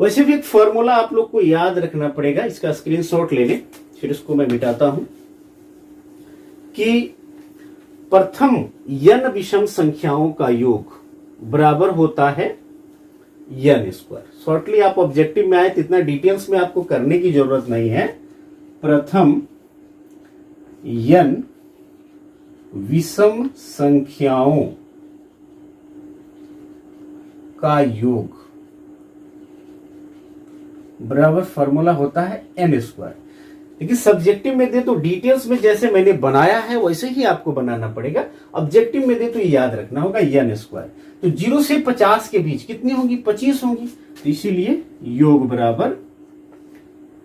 वैसे भी एक फॉर्मूला आप लोग को याद रखना पड़ेगा, इसका स्क्रीनशॉट ले लें, फिर इसको मैं मिटाता हूं कि प्रथम n विषम संख्याओं का योग बराबर होता है n स्क्वायर। शॉर्टली आप ऑब्जेक्टिव में आए तो इतना डिटेल्स में आपको करने की जरूरत नहीं है। प्रथम n विषम संख्याओं का योग बराबर फॉर्मूला होता है n स्क्वायर। लेकिन सब्जेक्टिव में दे तो डिटेल्स में जैसे मैंने बनाया है वैसे ही आपको बनाना पड़ेगा। ऑब्जेक्टिव में दे तो याद रखना होगा n स्क्वायर। तो 0 से 50 के बीच कितनी होगी, 25 होगी, तो इसीलिए योग बराबर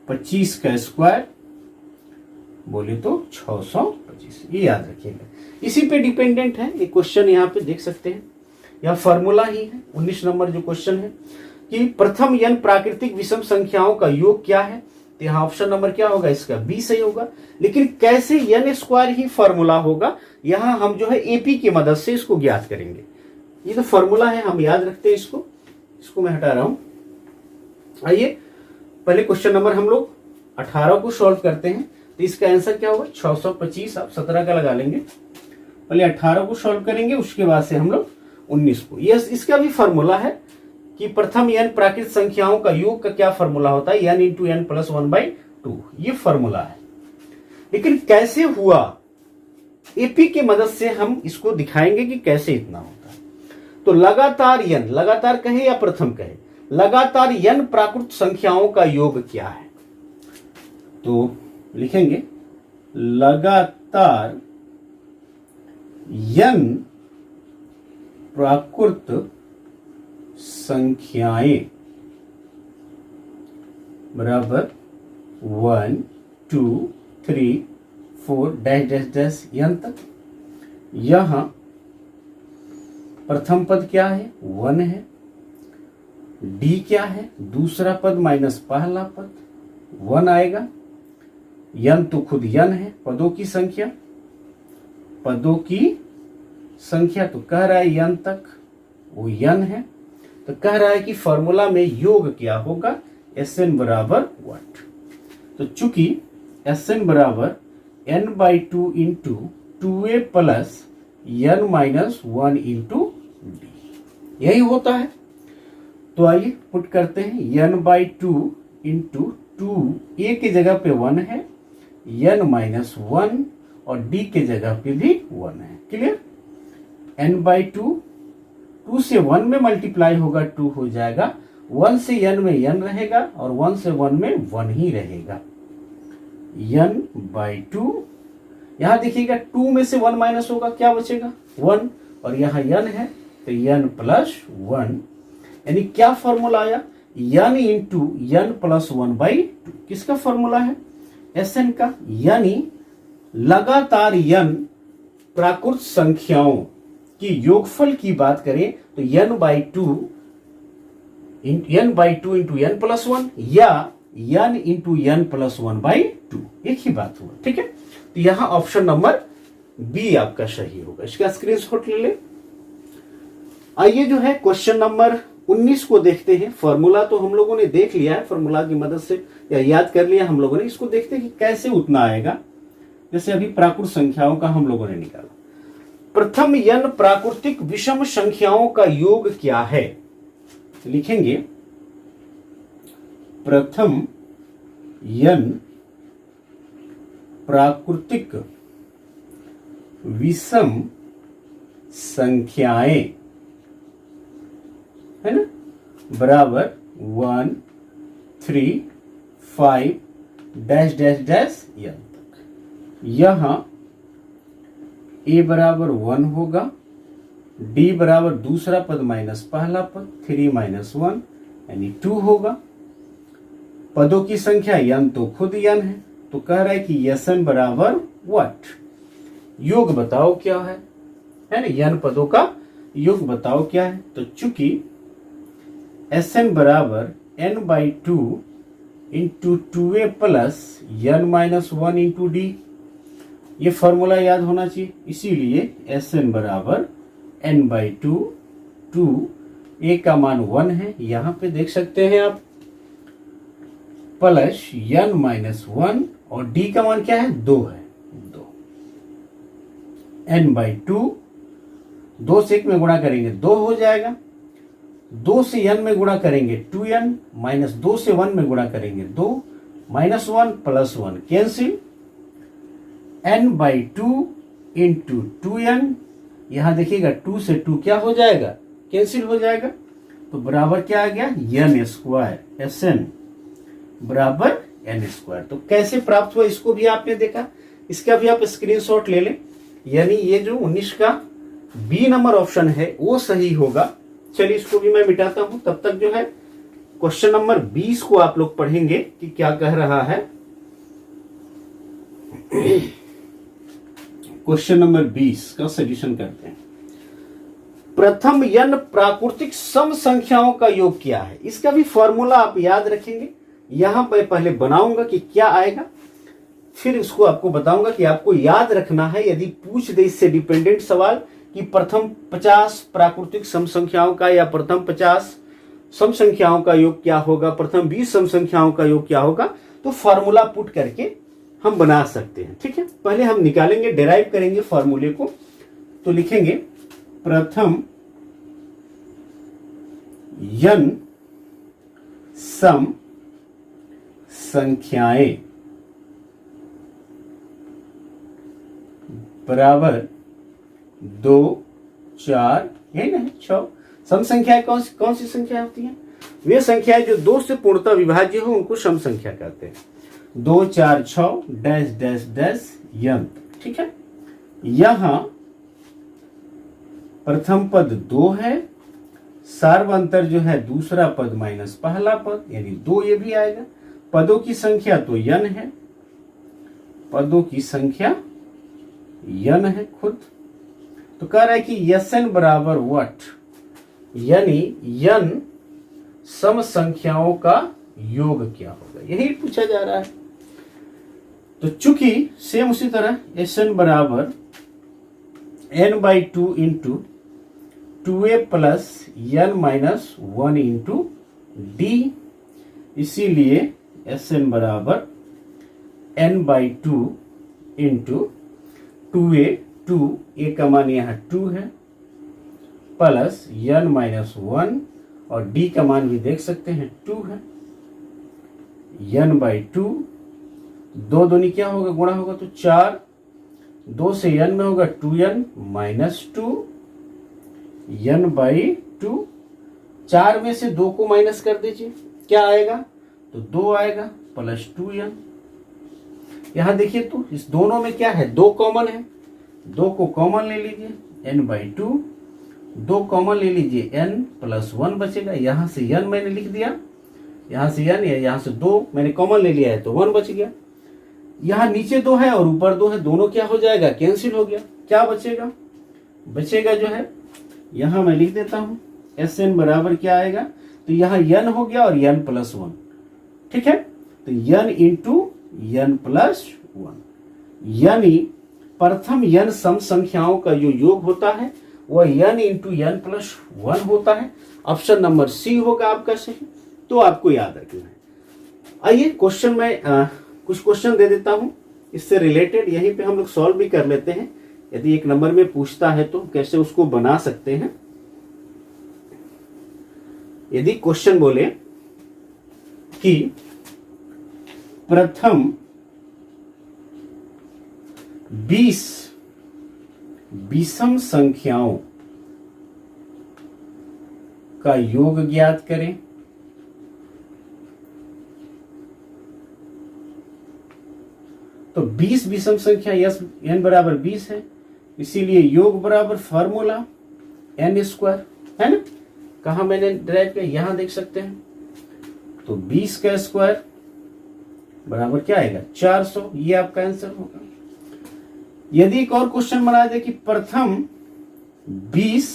25 का स्क्वायर बोले तो 625। 25, ये याद रखिएगा। इसी पे डिपेंडेंट है ये क्वेश्चन, यहाँ पे देख सकते हैं, यह फॉर्मूला ही है। 19 नंबर जो क्वेश्चन है कि प्रथम n प्राकृतिक विषम संख्याओं का योग क्या है, तो यहाँ ऑप्शन नंबर क्या होगा, इसका बी सही होगा। लेकिन कैसे n स्क्वायर ही फॉर्मूला होगा, यहाँ हम जो है एपी की मदद से इसको ज्ञात करेंगे। ये तो फॉर्मूला है, हम याद रखते हैं इसको मैं हटा रहा हूं। आइए पहले क्वेश्चन नंबर हम लोग 18 को सॉल्व करते हैं। तो इसका आंसर क्या होगा, 625, आप 17 का लगा लेंगे। पहले 18 को सॉल्व करेंगे, उसके बाद से हम लोग 19 को। यस, इसका भी फॉर्मूला है कि प्रथम n प्राकृतिक संख्याओं का योग का क्या फॉर्मूला होता है, n इंटू n प्लस 1/2, ये फॉर्मूला है। लेकिन कैसे हुआ, एपी की मदद से हम इसको दिखाएंगे कि कैसे इतना होता है। तो लगातार n, लगातार कहे या प्रथम कहे, लगातार n प्राकृत संख्याओं का योग क्या है, तो लिखेंगे लगातार n प्राकृत संख्याएं बराबर 1 2 3 4 डैश डैश डैश n तक। यहां प्रथम पद क्या है, 1 है। d क्या है, दूसरा पद माइनस पहला पद 1 आएगा। n तो खुद n है, पदों की संख्या, पदों की संख्या तो कह रहा है n तक, वो n है। तो कह रहा है कि फॉर्मूला में योग क्या होगा, Sn बराबर व्हाट। तो चूंकि Sn बराबर n/2 into 2a plus n minus 1 into D, यही होता है। तो आइए पुट करते हैं, n/2 इंटू 2a की जगह पे 1 है, n माइनस 1 और d के जगह पे भी 1 है। क्लियर, n/2, 2 से 1 में मल्टीप्लाई होगा 2 हो जाएगा, 1 से n में n रहेगा और 1 से 1 में 1 ही रहेगा। n/2, यहां देखिएगा 2 में से 1 माइनस होगा, क्या बचेगा 1, और यहां n है तो n प्लस 1, यानी क्या फॉर्मूला आया, n इंटू n प्लस 1/2। किसका फॉर्मूला है, Sn का। यानी लगातार n प्राकृत संख्याओं की योगफल की बात करें तो n/2 इंटू n प्लस 1 या n इंटू n प्लस 1/2, एक ही बात हुआ। ठीक है, तो यहां ऑप्शन नंबर बी आपका सही होगा। इसका स्क्रीनशॉट ले ले। आइए जो है क्वेश्चन नंबर 19 को देखते हैं। फॉर्मूला तो हम लोगों ने देख लिया है, फॉर्मूला की मदद से या याद कर लिया हम लोगों ने। इसको देखते हैं कि कैसे उतना आएगा, जैसे अभी प्राकृत संख्याओं का हम लोगों ने निकाला। प्रथम n प्राकृतिक विषम संख्याओं का योग क्या है, लिखेंगे प्रथम n प्राकृतिक विषम संख्याएं, है ना, बराबर 1 3 5 डैश डैश डैश n तक। यहां a बराबर 1 होगा, d बराबर दूसरा पद माइनस पहला पद 3 माइनस 1 यानी 2 होगा। पदों की संख्या n तो खुद n है, तो कह रहा है कि Sn बराबर व्हाट, योग बताओ क्या है ना, n पदों का योग बताओ क्या है। तो चूंकि Sn बराबर n/2 into 2a plus n minus 1 into D, ये फॉर्मूला याद होना चाहिए। इसीलिए Sn बराबर n/2, 2a का मान 1 है, यहां पे देख सकते हैं आप, प्लस n माइनस 1 और d का मान क्या है 2 है, 2 n/2, 2 से 1 में गुणा करेंगे 2 हो जाएगा, 2 से n में गुणा करेंगे 2n, माइनस 2 से 1 में गुणा करेंगे 2, minus 1 plus 1 cancel, n/2 into 2n, यहां देखिएगा 2 से 2 क्या हो जाएगा, कैंसिल हो जाएगा, तो बराबर क्या आ गया n स्क्वायर। Sn बराबर n स्क्वायर। तो कैसे प्राप्त हुआ इसको भी आपने देखा, इसका भी आप स्क्रीनशॉट ले लें। यानी ये जो 19 का बी नंबर ऑप्शन है वो सही होगा। चलिए इसको भी मैं मिटाता हूं, तब तक जो है क्वेश्चन नंबर 20 को आप लोग पढ़ेंगे कि क्या कह रहा है। क्वेश्चन नंबर 20 का सॉल्यूशन करते हैं। प्रथम n प्राकृतिक सम संख्याओं का योग क्या है, इसका भी फॉर्मूला आप याद रखेंगे। यहां पर पहले बनाऊंगा कि क्या आएगा, फिर इसको आपको बताऊंगा कि आपको याद रखना है। यदि पूछ दे इससे डिपेंडेंट सवाल कि प्रथम 50 प्राकृतिक सम संख्याओं का या प्रथम 50 सम संख्याओं का योग क्या होगा, प्रथम 20 सम संख्याओं का योग क्या होगा, तो फॉर्मूला पुट करके हम बना सकते हैं। ठीक है, पहले हम निकालेंगे, डेराइव करेंगे फॉर्मूले को। तो लिखेंगे प्रथम n सम संख्याएं बराबर 2, 4, यही ना 6। सम संख्याएं कौन सी संख्या होती हैं? वे संख्याएं जो 2 से पूर्णतः विभाज्य हो उनको सम संख्या कहते हैं। 2, 4, 6 डैश डैश डैश n। ठीक है, यहां प्रथम पद 2 है, सार्वंतर जो है दूसरा पद माइनस पहला पद यानी 2, ये भी आएगा। पदों की संख्या तो n है, पदों की संख्या n है खुद। तो कह रहा है कि Sn बराबर व्हाट, यानी n सम संख्याओं का योग क्या होगा, यही पूछा जा रहा है। तो चूंकि सेम उसी तरह Sn बराबर n/2 into 2a plus n minus 1 into d, इसीलिए Sn बराबर n/2 इंटू 2a, 2a का मान यहाँ 2 है, प्लस n माइनस 1 और d का मान भी देख सकते हैं 2 है। n/2, 2 दूनी क्या होगा, गुणा होगा तो 4, 2 से n में होगा 2n माइनस 2 n/2। 4 में से 2 को माइनस कर दीजिए, क्या आएगा, तो 2 आएगा प्लस 2n। यहां देखिए तो इस दोनों में क्या है, 2 कॉमन है, 2 को कॉमन ले लीजिए, n/2, 2 कॉमन ले लीजिए, n प्लस 1 बचेगा। यहां से n मैंने लिख दिया, यहां से n, यहां से 2 मैंने कॉमन ले लिया है तो 1 बच गया। यहां नीचे 2 है और ऊपर 2 है, दोनों क्या हो जाएगा, कैंसिल हो गया। क्या बचेगा, बचेगा जो है, यहां मैं लिख देता हूं Sn बराबर क्या आएगा, तो यहां n हो गया और n प्लस 1। ठीक है, तो n इंटू n प्लस 1, यानी प्रथम n सम संख्याओं का जो योग होता है वह n इंटू n प्लस 1 होता है। ऑप्शन नंबर सी होगा आपका सही, तो आपको याद रखना है। आइए क्वेश्चन में कुछ क्वेश्चन दे देता हूं इससे रिलेटेड, यहीं पे हम लोग सॉल्व भी कर लेते हैं। यदि 1 नंबर में पूछता है तो कैसे उसको बना सकते हैं। यदि क्वेश्चन बोले कि प्रथम 20 विषम संख्याओं का योग ज्ञात करें, तो 20 विषम संख्या n बराबर 20 है, इसीलिए योग बराबर फॉर्मूला n² है ना। कहा मैंने ड्राइव किया, यहां देख सकते हैं। तो 20 का स्क्वायर बराबर क्या आएगा, 400, ये आपका आंसर होगा। यदि एक और क्वेश्चन बना दे कि प्रथम 20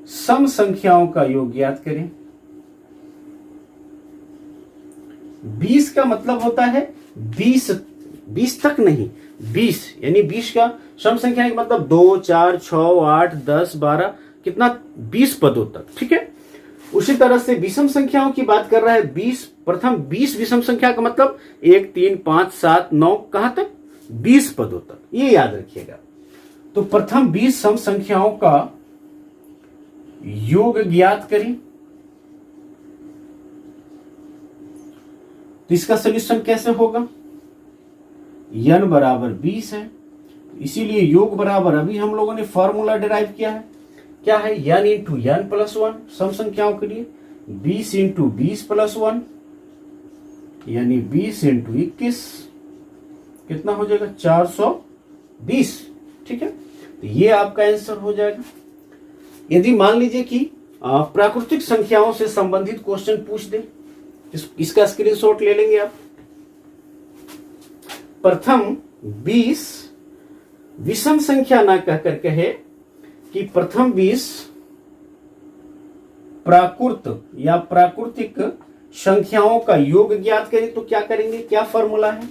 सम संख्याओं का योग ज्ञात करें, 20 का मतलब होता है 20 तक नहीं, 20 यानी 20 का सम संख्या का मतलब 2, 4, 6, 8, 10, 12, कितना, 20 पदों तक। ठीक है, उसी तरह से विषम संख्याओं की बात कर रहा है 20, प्रथम 20 विषम संख्या का मतलब 1, 3, 5, 7, 9, कहां तक, 20 पदों तक, ये याद रखिएगा। तो प्रथम 20 सम संख्याओं का योग ज्ञात करें, तो इसका सॉल्यूशन कैसे होगा, n बराबर 20 है, इसीलिए योग बराबर अभी हम लोगों ने फॉर्मूला डिराइव किया है, क्या है, n इंटू n प्लस 1 सम संख्याओं के लिए, 20 इंटू 20 प्लस 1 यानी 20 इंटू 21, कितना हो जाएगा, 420। ठीक है, तो ये आपका आंसर हो जाएगा। यदि मान लीजिए कि प्राकृतिक संख्याओं से संबंधित क्वेश्चन पूछ दे, इसका स्क्रीनशॉट ले लेंगे आप। प्रथम 20 विषम संख्या ना कहकर कहे कि प्रथम 20 प्राकृत या प्राकृतिक संख्याओं का योग ज्ञात करें, तो क्या करेंगे, क्या फॉर्मूला है,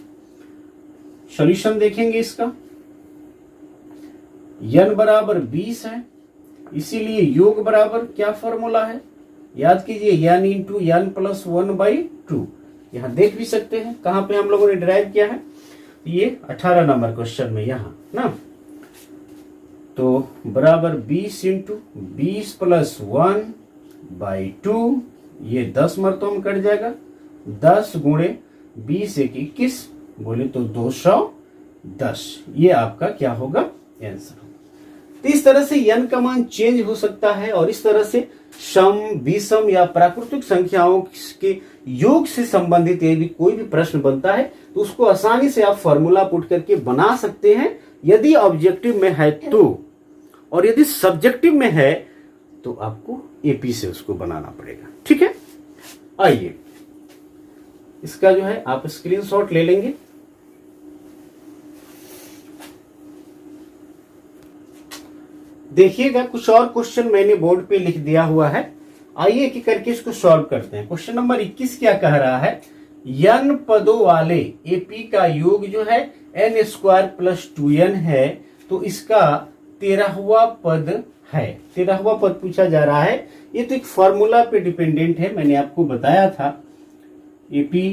सॉल्यूशन देखेंगे इसका। n बराबर 20 है, इसीलिए योग बराबर क्या फॉर्मूला है, याद कीजिए n इंटू n प्लस 1/2। यहां देख भी सकते हैं कहां पे हम लोगों ने डिराइव किया है, ये 18 नंबर क्वेश्चन में यहां ना। तो बराबर 20 इंटू 20 प्लस 1/2, ये 10 मरतों में कट जाएगा। 10 गुणे 20 एक 21, बोले तो 210। ये आपका क्या होगा, आंसर। तो इस तरह से n का मान चेंज हो सकता है और इस तरह से सम, विषम या प्राकृतिक संख्याओं के योग से संबंधित यदि कोई भी प्रश्न बनता है तो उसको आसानी से आप फॉर्मूला पुट करके बना सकते हैं, यदि ऑब्जेक्टिव में है तो। और यदि सब्जेक्टिव में है तो आपको एपी से उसको बनाना पड़ेगा। ठीक है, आइए इसका जो है आप स्क्रीनशॉट ले लेंगे। देखिएगा कुछ और क्वेश्चन मैंने बोर्ड पे लिख दिया हुआ है, आइए कि करके इसको सॉल्व करते हैं। क्वेश्चन नंबर 21 क्या कह रहा है, n पदों वाले एपी का योग जो है n स्क्वायर प्लस 2n है, तो इसका 13वां पद है। 13वां पद पूछा जा रहा है। ये तो एक फॉर्मूला पे डिपेंडेंट है, मैंने आपको बताया था। एपी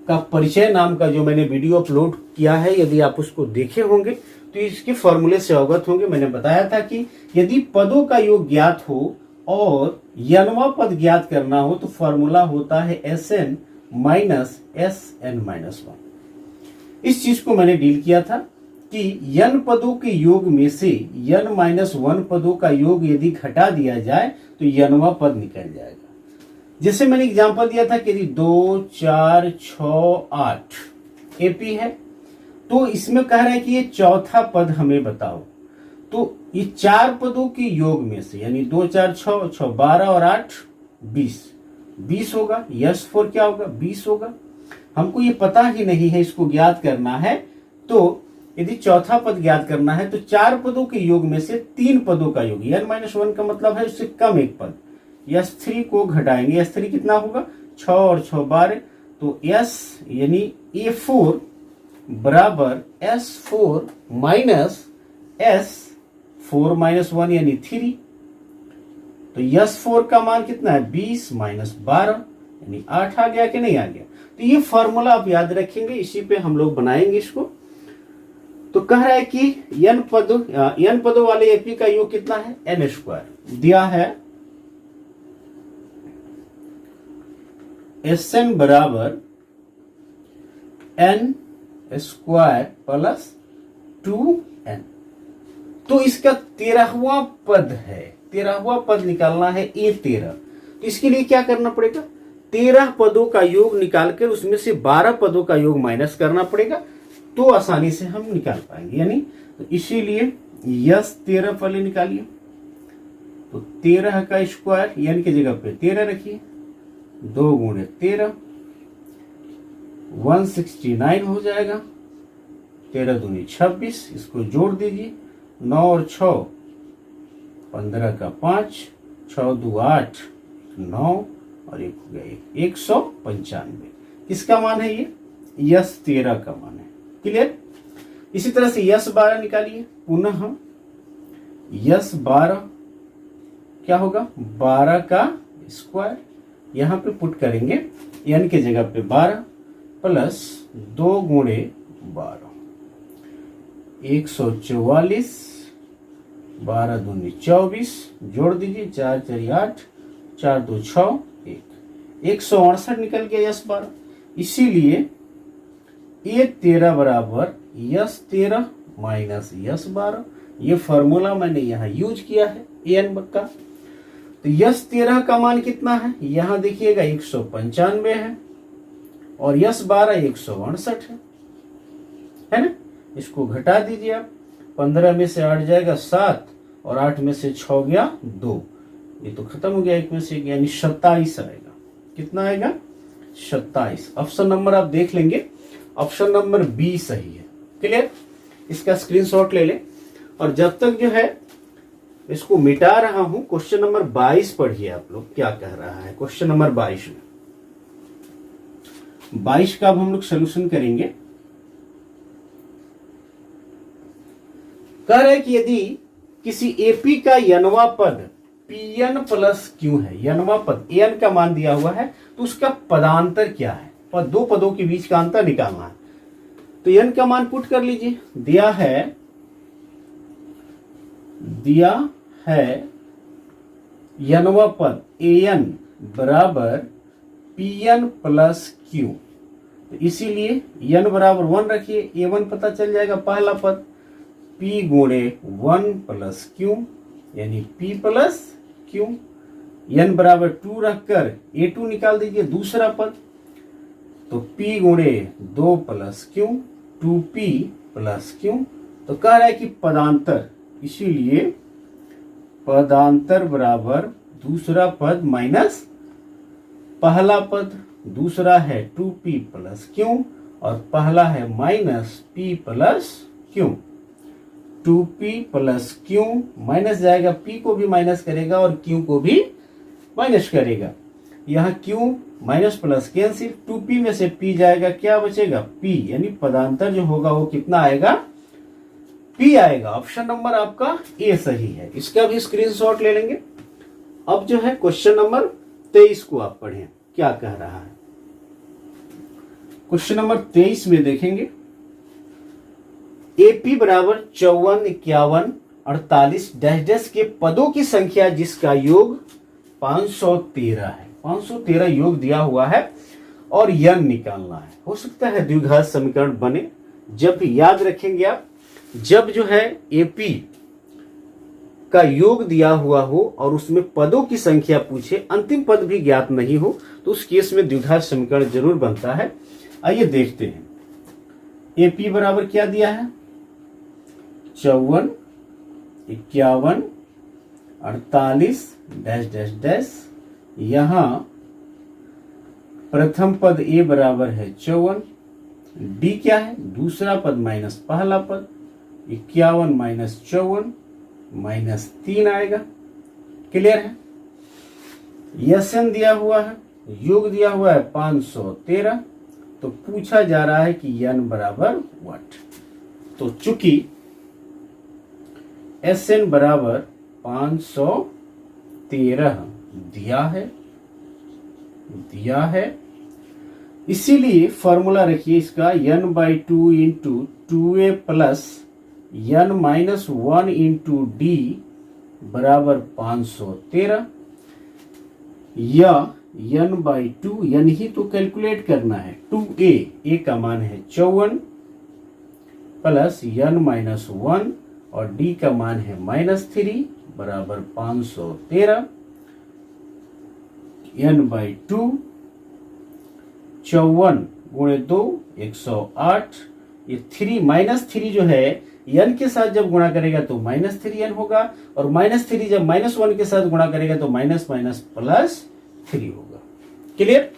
का परिचय नाम का जो मैंने वीडियो अपलोड किया है, यदि आप उसको देखे होंगे तो इसके फॉर्मूले से अवगत होंगे। मैंने बताया था कि यदि पदों का योग ज्ञात हो और nवां पद ज्ञात करना हो तो फॉर्मूला होता है Sn माइनस Sn-1। इस चीज को मैंने डील किया था कि n पदों के योग में से n-1 पदों का योग यदि घटा दिया जाए तो nवां पद निकल जाएगा। जैसे मैंने एग्जांपल दिया था कि यदि 2, 4, 6, 8 एपी है, तो इसमें कह रहा है कि ये चौथा पद हमें बताओ। तो ये 4 पदों के योग में से, यानी 2, 4, 6, 6 12 और 8 20 होगा। यस 4 क्या होगा, 20 होगा। हमको ये पता ही नहीं है, इसको ज्ञात करना है। तो यदि चौथा पद ज्ञात करना है तो 4 पदों के योग में से 3 पदों का योग, n-1 का मतलब है उससे कम एक पद, S3 को घटाएंगे। S3 कितना होगा, 6 और 6 12, तो S यानी A4 बराबर S4 माइनस S4 माइनस 1 यानी 3। तो S4 का मान कितना है, 20 माइनस 12 यानी 8 आ गया कि नहीं आ गया। तो ये फॉर्मूला आप याद रखेंगे, इसी पे हम लोग बनाएंगे इसको। तो कह रहा है कि n पदों वाले एपी का योग कितना है, n स्क्वायर दिया है। Sn बराबर n स्क्वायर प्लस 2n। तो इसका 13वां पद है, 13वां पद निकालना है A13। तो इसके लिए क्या करना पड़ेगा, 13 पदों का योग निकालकर उसमें से 12 पदों का योग माइनस करना पड़ेगा, तो आसानी से हम निकाल पाएंगे। यानी तो इसीलिए यस 13 पहले निकालिए। तो 13 का स्क्वायर यानी की जगह पे 13 रखिए, 2 गुणे 13 169 हो जाएगा। 13 दूनी 26, इसको जोड़ दीजिए। 9 और 6 15 का 5, 6 दू 8 9 और 1 हो गया 195। किसका मान है ये, यस 13 का मान है। क्लियर। इसी तरह से यस 12 निकालिए। पुनः यस 12 क्या होगा, 12 का स्क्वायर यहां पे पुट करेंगे, n के जगह पे 12 प्लस 2 गुणे 12 144, 12 दूनी 24, जोड़ दीजिए 4 4 8, 4 2 6 1, 168 निकल गया यस 12। इसीलिए A13 बराबर यस 13 माइनस यस 12। ये फॉर्मूला मैंने यहाँ यूज किया है an का। तो यस 13 का मान कितना है, यहां देखिएगा 195 है और यस 12 168 है ना। इसको घटा दीजिए आप, 15 में से 8 जाएगा 7 और 8 में से 6 गया 2, ये तो खत्म हो गया, 1 में से यानी 27 आएगा। कितना आएगा, 27। ऑप्शन नंबर आप देख लेंगे, ऑप्शन नंबर बी सही है। क्लियर। इसका स्क्रीनशॉट ले लें। और जब तक जो है इसको मिटा रहा हूं, क्वेश्चन नंबर 22 पढ़िए आप लोग क्या कह रहा है। क्वेश्चन नंबर 22 में 22 का अब हम लोग सोल्यूशन करेंगे। कह रहे कि यदि किसी एपी का यनवा पद Pn प्लस Q है, यनवा पद एन का मान दिया हुआ है, तो उसका पदांतर क्या है, और दो पदों के बीच का अंतर निकालना है। तो एन का मान पुट कर लीजिए। दिया है यनवा पद an बराबर Pn प्लस Q, तो इसीलिए n बराबर 1 रखिए, a1 पता चल जाएगा पहला पद, p गुणे 1 प्लस Q यानी p प्लस Q, n बराबर 2 रखकर a2 निकाल दीजिए दूसरा पद, तो p गुणे 2 plus Q 2p plus Q। तो कह रहा है कि पदांतर, इसीलिए पदांतर बराबर दूसरा पद माइनस पहला पद, दूसरा है 2p प्लस Q और पहला है minus p plus Q। 2p plus Q minus जाएगा, p को भी माइनस करेगा और Q को भी माइनस करेगा। यहाँ Q minus plus cancel, 2p में से p जाएगा, क्या बचेगा p, यानी पदांतर जो होगा वो कितना आएगा, p आएगा। ऑप्शन नंबर आपका ए सही है। इसका भी स्क्रीनशॉट ले लेंगे। अब जो है क्वेश्चन नंबर 23 को आप पढ़ें क्या कह रहा है। क्वेश्चन नंबर 23 में देखेंगे एपी बराबर 54, 51, 48 डैश डैश के पदों की संख्या जिसका योग 513 है। 513 योग दिया हुआ है और यन निकालना है। हो सकता है द्विघात समीकरण बने, जब याद रखेंगे आप, जब जो है एपी का योग दिया हुआ हो और उसमें पदों की संख्या पूछे, अंतिम पद भी ज्ञात नहीं हो, तो उस केस में द्विघात समीकरण जरूर बनता है। आइए देखते हैं। एपी बराबर क्या दिया है, 54, 51, 48 डैश डैश डैश। यहां प्रथम पद ए बराबर है 54, डी क्या है, दूसरा पद माइनस पहला पद, 51 माइनस 54 माइनस 3 आएगा। क्लियर है। यसन दिया हुआ है, योग दिया हुआ है 513, तो पूछा जा रहा है कि यन बराबर व्हाट। तो चूंकि एसएन बराबर 513 दिया है, इसीलिए फॉर्मूला रखिए इसका n/2 into 2a plus n minus 1 into D बराबर 513, या n/2 n ही तो कैलकुलेट करना है। 2a, a का मान है 54 प्लस n माइनस 1 और d का मान है -3 बराबर 513, n/2 54 गुणे 2 108। ये 3 -3 जो है n के साथ जब गुणा करेगा तो -3n होगा, और -3 जब -1 के साथ गुणा करेगा तो माइनस माइनस प्लस 3 होगा। क्लियर।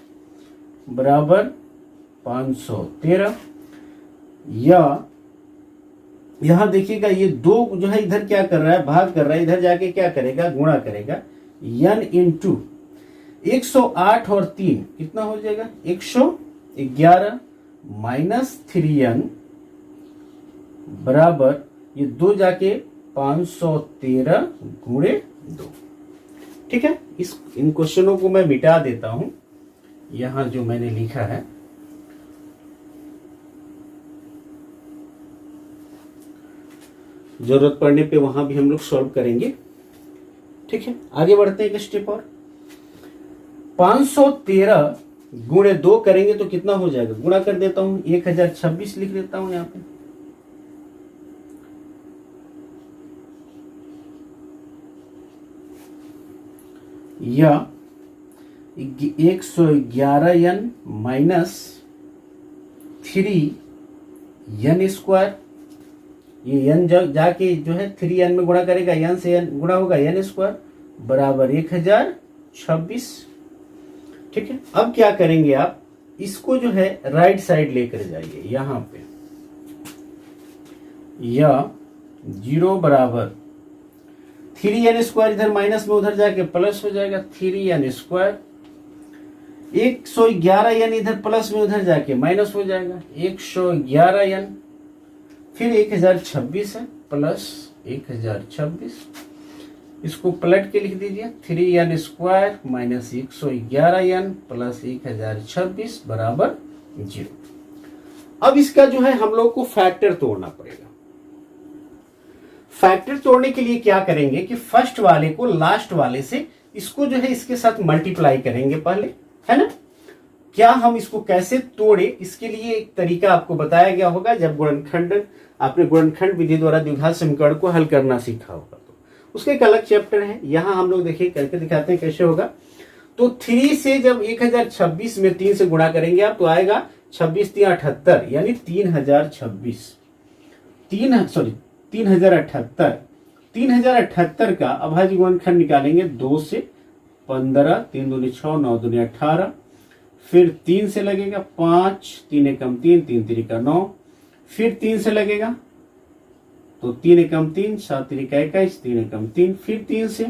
बराबर 513, या यहां देखिएगा ये 2 जो है इधर क्या कर रहा है, भाग कर रहा है, इधर जाके क्या करेगा, गुणा करेगा। n इंटू 108 और 3 कितना हो जाएगा, 111 माइनस 3n बराबर ये 2 जाके 513 गुणे 2। ठीक है। इन क्वेश्चनों को मैं मिटा देता हूं, यहां जो मैंने लिखा है। जरूरत पड़ने पे वहां भी हम लोग सॉल्व करेंगे। ठीक है। आगे बढ़ते हैं एक स्टेप और। 513 गुणे 2 करेंगे तो कितना हो जाएगा, गुणा कर देता हूं, 1026 लिख देता हूं यहां पे। या 111n माइनस 3n स्क्वायर, ये n जाके जो है 3n में गुणा करेगा, n से n गुणा होगा, n स्क्वायर बराबर 1026। ठीक है। अब क्या करेंगे आप, इसको जो है राइट साइड लेकर जाइए, यहां पे या 0 बराबर 3n² इधर माइनस में उधर जाके प्लस हो जाएगा 3n²। 111n इधर प्लस में उधर जाके माइनस हो जाएगा 111n। फिर 1026 है प्लस 1026, इसको पलट के लिख दीजिए 3n² माइनस 111n प्लस 1026 बराबर 0। अब इसका जो है हम लोग को फैक्टर तोड़ना पड़ेगा। फैक्टर तोड़ने के लिए क्या करेंगे कि फर्स्ट वाले को लास्ट वाले से इसको जो है इसके साथ मल्टीप्लाई करेंगे पहले, है ना। क्या हम इसको कैसे तोड़े, इसके लिए एक तरीका आपको बताया गया होगा जब गुणनखंड आपने गुणनखंड विधि द्वारा द्विघात समीकरण को हल करना सीखा होगा, तो उसका एक अलग चैप्टर है। यहां हम लोग देखिए करके दिखाते हैं कैसे होगा। तो 3 से जब 1026 में 3 से गुणा करेंगे आप तो आएगा 26 3 78 यानी 3026 3078 3078 का अभाज्य गुणनखंड निकालेंगे 2 से 15 3 दूनी 6 9 दूनी 18, फिर 3 से लगेगा 5 3 एकम 3 3 तिरिका 9, फिर 3 से लगेगा तो 3 एकम 3 7 तिरिका 21 3 एकम 3, फिर 3 से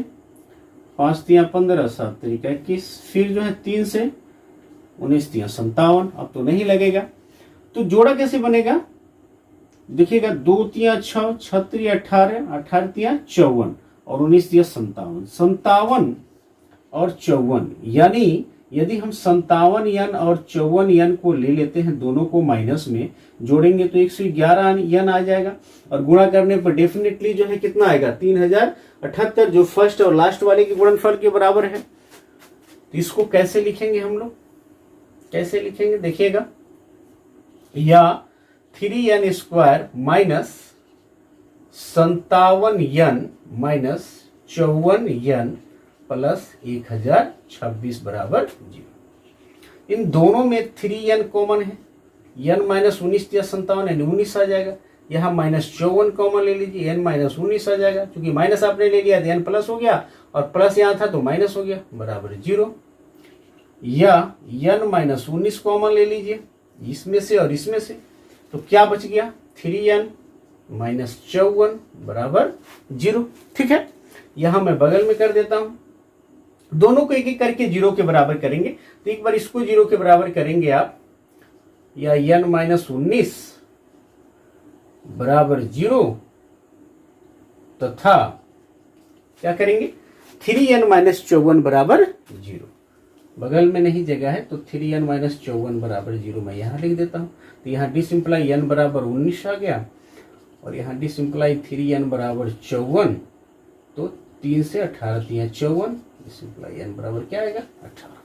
5 3 15 7 तिरिका 21, फिर जो है 3 से 19 3 57। अब तो नहीं लगेगा, तो जोड़ा कैसे बनेगा देखिएगा 2 3 6 6 3 18 18 3 54 और 19 3 57 57 और 54, यानी यदि हम 57n और 54n को ले लेते हैं दोनों को माइनस में जोड़ेंगे तो 111n आ जाएगा और गुणा करने पर डेफिनेटली जो है कितना आएगा 3078, जो फर्स्ट और लास्ट वाले के गुणनफल के बराबर है। तो इसको कैसे लिखेंगे हम लोग, कैसे लिखेंगे देखिएगा, या 3n² minus 57n minus 54n plus 1026 बराबर 0। इन दोनों में 3n कॉमन है, n माइनस 19 या 57 यानी 19 आ जाएगा। यहाँ माइनस 54 कॉमन ले लीजिए, n माइनस 19 आ जाएगा, क्योंकि माइनस आपने ले लिया तो n प्लस हो गया और प्लस यहाँ था तो माइनस हो गया बराबर 0। या n माइनस 19 कॉमन ले लीजिए इसमें से और इसमें से, तो क्या बच गया 3n माइनस 54 बराबर 0। ठीक है, यहां मैं बगल में कर देता हूं, दोनों को एक एक करके 0 के बराबर करेंगे। तो एक बार इसको 0 के बराबर करेंगे आप, या n माइनस 19 बराबर 0 तथा क्या करेंगे 3n माइनस 54 बराबर 0। बगल में नहीं जगह है तो 3n माइनस 54 बराबर 0 मैं यहां लिख देता हूं। तो यहाँ डी सिंप्लाई n बराबर 19 आ गया और यहाँ डी सिंप्लाई 3n बराबर 54, तो 3 से 18 3 54, सिंप्लाई n बराबर क्या आएगा 18।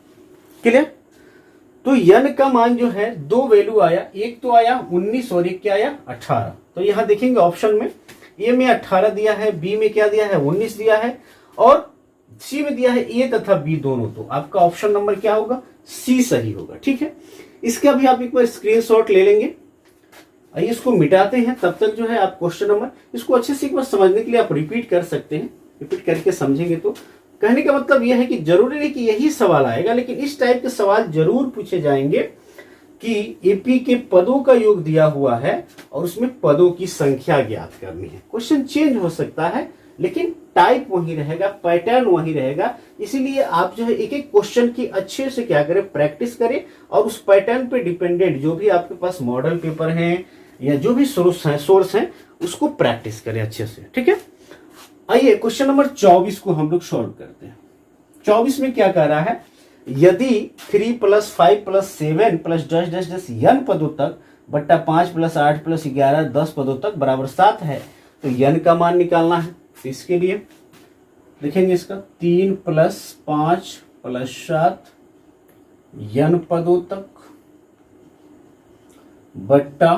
क्लियर। तो n का मान जो है दो वैल्यू आया, एक तो आया 19 और एक क्या आया 18। तो यहाँ देखेंगे ऑप्शन में ए में 18 दिया है, बी में क्या दिया है 19 दिया है और सी में दिया है ए तथा बी दोनों। तो आपका ऑप्शन नंबर क्या होगा सी सही होगा। ठीक है, इसका भी आप एक बार स्क्रीनशॉट ले लेंगे। आइए इसको मिटाते हैं, तब तक जो है आप क्वेश्चन नंबर इसको अच्छे से एक बार समझने के लिए आप रिपीट कर सकते हैं। रिपीट करके समझेंगे तो कहने का मतलब यह है कि जरूरी नहीं कि यही सवाल आएगा, लेकिन इस टाइप के सवाल जरूर पूछे जाएंगे कि एपी के पदों का योग दिया हुआ है और उसमें पदों की संख्या ज्ञात करनी है। क्वेश्चन चेंज हो सकता है लेकिन टाइप वही रहेगा, पैटर्न वही रहेगा। इसीलिए आप जो है एक एक क्वेश्चन की अच्छे से क्या करें प्रैक्टिस करें और उस पैटर्न पे डिपेंडेंट जो भी आपके पास मॉडल पेपर हैं या जो भी सोर्स हैं उसको प्रैक्टिस करें अच्छे से। ठीक है, आइए क्वेश्चन नंबर 24 को हम लोग सॉल्व करते हैं। 24 में क्या कह रहा है, यदि 3 प्लस 5 प्लस 7 प्लस 10 n पदों तक बट्टा 5 प्लस 8 प्लस 11 10 पदों तक बराबर 7 है तो n का मान निकालना है। तो इसके लिए देखेंगे इसका 3 प्लस 5 प्लस 7 n पदों तक बट्टा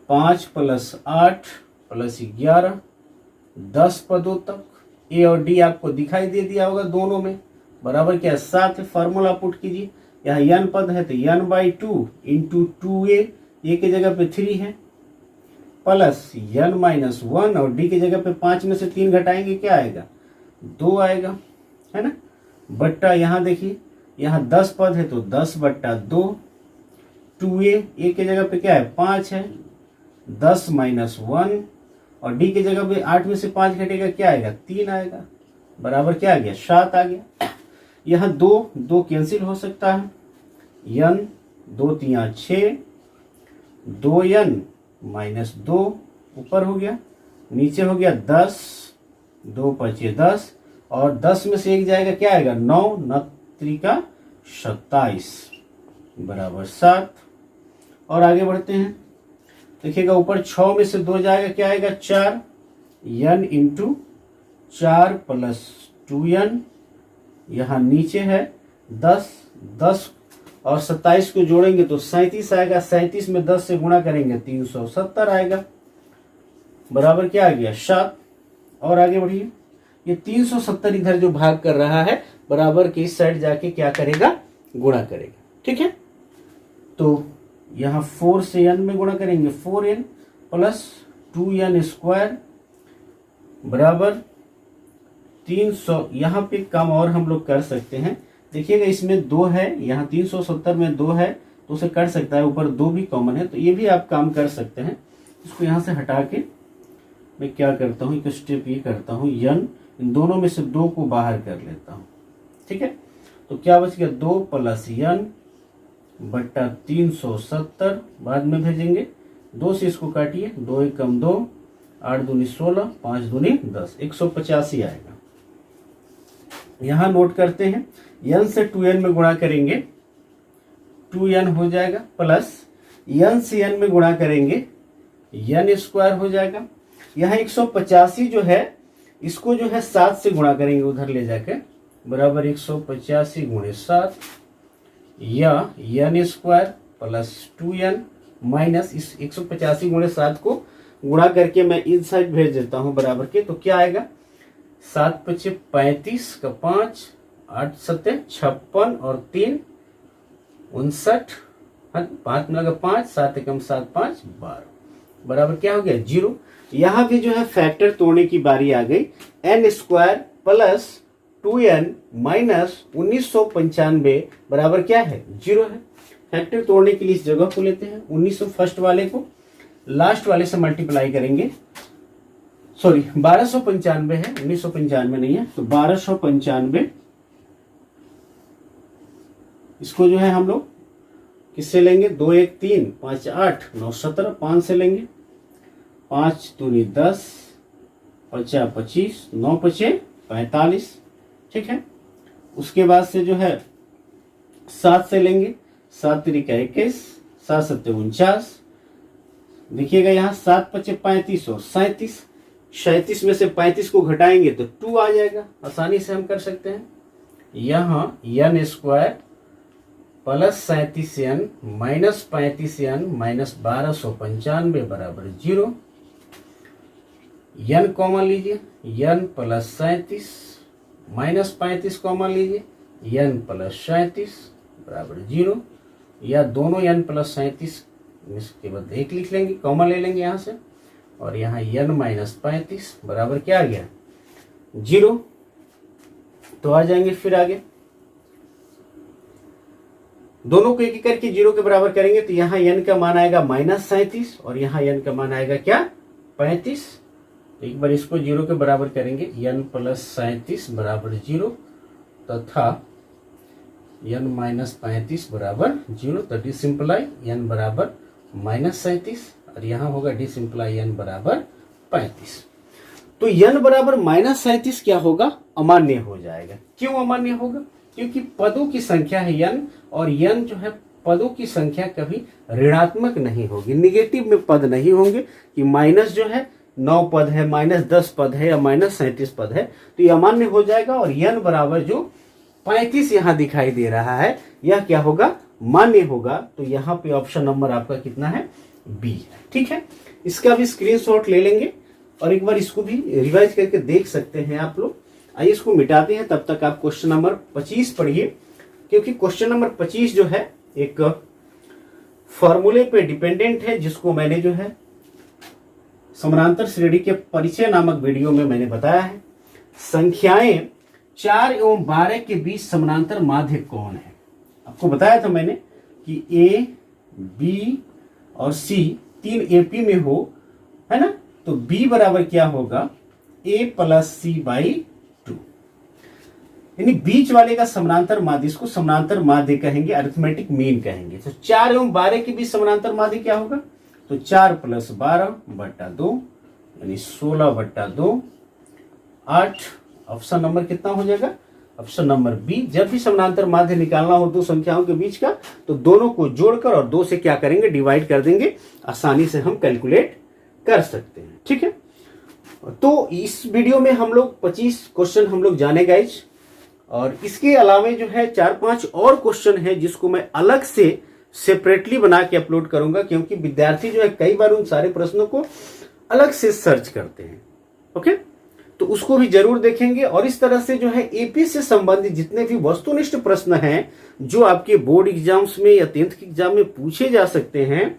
5 प्लस 8 प्लस 11 10 पदों तक। ए और डी आपको दिखाई दे दिया होगा दोनों में बराबर क्या 7 है। फॉर्मूला पुट कीजिए, यहाँ n पद है तो n/2 इंटू 2a, ए की जगह पे 3 है प्लस n-1 और डी की जगह पे 5 में से 3 घटाएंगे क्या आएगा 2 आएगा, है ना। बट्टा यहाँ देखिए यहाँ 10 पद है तो 10/2, 2a, ए की जगह पे क्या है 5 है 10 माइनस 1 और डी की जगह पे 8 में से 5 घटेगा क्या आएगा 3 आएगा, बराबर क्या आ गया 7 आ गया। यहाँ 2 कैंसिल हो सकता है, n 2 3 6, 2n माइनस 2 ऊपर हो गया, नीचे हो गया 10, 2 5 10 और 10 में से 1 जाएगा क्या आएगा 9, 9 त्रिका 27 बराबर 7। और आगे बढ़ते हैं, देखिएगा ऊपर 6 में से 2 जाएगा क्या आएगा 4, n इंटू 4 प्लस 2n, यहाँ नीचे है 10, 10 और 27 को जोड़ेंगे तो 37 आएगा, 37 में 10 से गुणा करेंगे 370 आएगा, बराबर क्या आ गया 7। और आगे बढ़िए, ये 370 इधर जो भाग कर रहा है बराबर के इस साइड जाके क्या करेगा गुणा करेगा, ठीक है। तो यहाँ 4 से n में गुणा करेंगे 4n प्लस 2n स्क्वायर बराबर 300। यहाँ पे काम और हम लोग कर सकते हैं, देखिएगा इसमें 2 है, यहाँ 370 में 2 है तो उसे कर सकता है, ऊपर 2 भी कॉमन है तो ये भी आप काम कर सकते हैं। इसको यहाँ से हटा के मैं क्या करता हूँ, एक स्टेप ये करता हूँ, n इन दोनों में से 2 को बाहर कर लेता हूँ, ठीक है। तो क्या बच गया 2 प्लस n बट्टा 370, बाद में भेजेंगे, 2 से इसको काटिए, 2 1 कम 2, 8 दूनी 16, 5 दूनी 10, 185 आएगा। यहाँ नोट करते हैं, n से 2n में गुणा करेंगे 2n हो जाएगा, प्लस n से n में गुणा करेंगे n स्क्वायर हो जाएगा। यहाँ 185 जो है इसको जो है 7 से गुणा करेंगे उधर ले जाके, बराबर 185 गुणे 7 या n square plus 2n minus इस 185 गुणे 7 को गुणा करके मैं इस साइड भेज देता हूं बराबर के, तो क्या आएगा 7 पचे 35 का 5, 8 सत्ते 56 और 3 59, 5 में लगा 5, 7 एकम 7 5 12 बराबर क्या हो गया 0। यहाँ भी जो है फैक्टर तोड़ने की बारी आ गई, n square plus 2n minus 1995 बराबर क्या है 0 है। फैक्टर तोड़ने के लिए इस जगह को लेते हैं, 1900 फर्स्ट वाले को लास्ट वाले से मल्टीप्लाई करेंगे, सॉरी 1295 है, 1995 नहीं है, तो 1295 इसको जो है हम लोग किससे लेंगे 2 1 3 5 8 9 17, 5 से लेंगे, 5 दूनी 10, 5 25, 9 पचे 45, ठीक है। उसके बाद से जो है 7 से लेंगे, 7 त्रिका 21, 7 सत्ते 49, देखिएगा यहाँ 7 पचे 35 और 37, 37 में से 35 को घटाएंगे तो 2 आ जाएगा, आसानी से हम कर सकते हैं। यहाँ n square plus 37n minus 35n minus 1295 बराबर 0, n कॉमन लीजिए, n प्लस 37 माइनस 35 कॉमन लीजिए, n प्लस 37 बराबर 0, या दोनों n प्लस 37 इसके बाद 1 लिख लेंगे, कॉमन ले लेंगे यहाँ से, और यहाँ n माइनस 35 बराबर क्या आ गया 0। तो आ जाएंगे फिर आगे, दोनों को एक करके 0 के बराबर करेंगे तो यहाँ n का मान आएगा माइनस 37 और यहाँ n का मान आएगा क्या 35। एक बार इसको 0 के बराबर करेंगे, n प्लस 37 बराबर 0 तथा n माइनस 35 बराबर 0, तो डी सिंप्लाई n बराबर माइनस 37 और यहाँ होगा डी सिंप्लाई n बराबर 35। तो n बराबर माइनस 37 क्या होगा अमान्य हो जाएगा। क्यों अमान्य होगा, क्योंकि पदों की संख्या है n और n जो है पदों की संख्या कभी ऋणात्मक नहीं होगी, निगेटिव में पद नहीं होंगे कि माइनस जो है 9 पद है, माइनस 10 पद है या माइनस 37 पद है, तो यह अमान्य हो जाएगा। और n बराबर जो 35 यहाँ दिखाई दे रहा है यह क्या होगा मान्य होगा। तो यहाँ पे ऑप्शन नंबर आपका कितना है बी है, ठीक है। इसका भी स्क्रीनशॉट ले लेंगे और एक बार इसको भी रिवाइज करके देख सकते हैं आप लोग। आइए इसको मिटाते हैं, तब तक आप क्वेश्चन नंबर 25 पढ़िए, क्योंकि क्वेश्चन नंबर 25 जो है एक फॉर्मूले पे डिपेंडेंट है, जिसको मैंने जो है समानांतर श्रेणी के परिचय नामक वीडियो में मैंने बताया है। संख्याएं 4 एवं 12 के बीच समानांतर माध्य कौन है। आपको बताया था मैंने कि ए बी और सी 3 AP में हो, है ना, तो B बराबर क्या होगा, A प्लस C बाई 2, यानी बीच वाले का समानांतर माध्य, इसको समानांतर माध्य कहेंगे, अरिथमेटिक मीन कहेंगे। तो 4 एवं 12 के बीच समानांतर माध्य क्या होगा, तो 4 प्लस 12 बट्टा 2 यानी 16 बट्टा 2 8। ऑप्शन नंबर कितना हो जाएगा, ऑप्शन नंबर बी। जब भी समानांतर माध्य निकालना हो दो संख्याओं के बीच का, तो दोनों को जोड़कर और 2 से क्या करेंगे, डिवाइड कर देंगे, आसानी से हम कैलकुलेट कर सकते हैं। ठीक है, तो इस वीडियो में हम लोग 25 क्वेश्चन हम लोग जाने गाइज, और इसके अलावे जो है 4-5 और क्वेश्चन है जिसको मैं अलग से सेपरेटली बना के अपलोड करूंगा, क्योंकि विद्यार्थी जो है कई बार उन सारे प्रश्नों को अलग से सर्च करते हैं। ओके, तो उसको भी जरूर देखेंगे। और इस तरह से जो है एपी से संबंधित जितने भी वस्तुनिष्ठ प्रश्न हैं जो आपके बोर्ड एग्जाम्स में या 10th के एग्जाम में पूछे जा सकते हैं,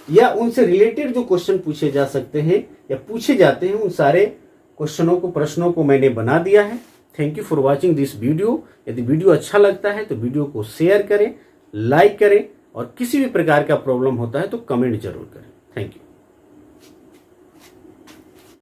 या उनसे रिलेटेड जो क्वेश्चन पूछे जा सकते हैं या पूछे जाते हैं, उन सारे क्वेश्चनों को, प्रश्नों को मैंने बना दिया है। Thank you for watching this video. यदि वीडियो अच्छा लगता है तो वीडियो को शेयर करें, लाइक करें, और किसी भी प्रकार का प्रॉब्लम होता है तो कमेंट जरूर करें। Thank you.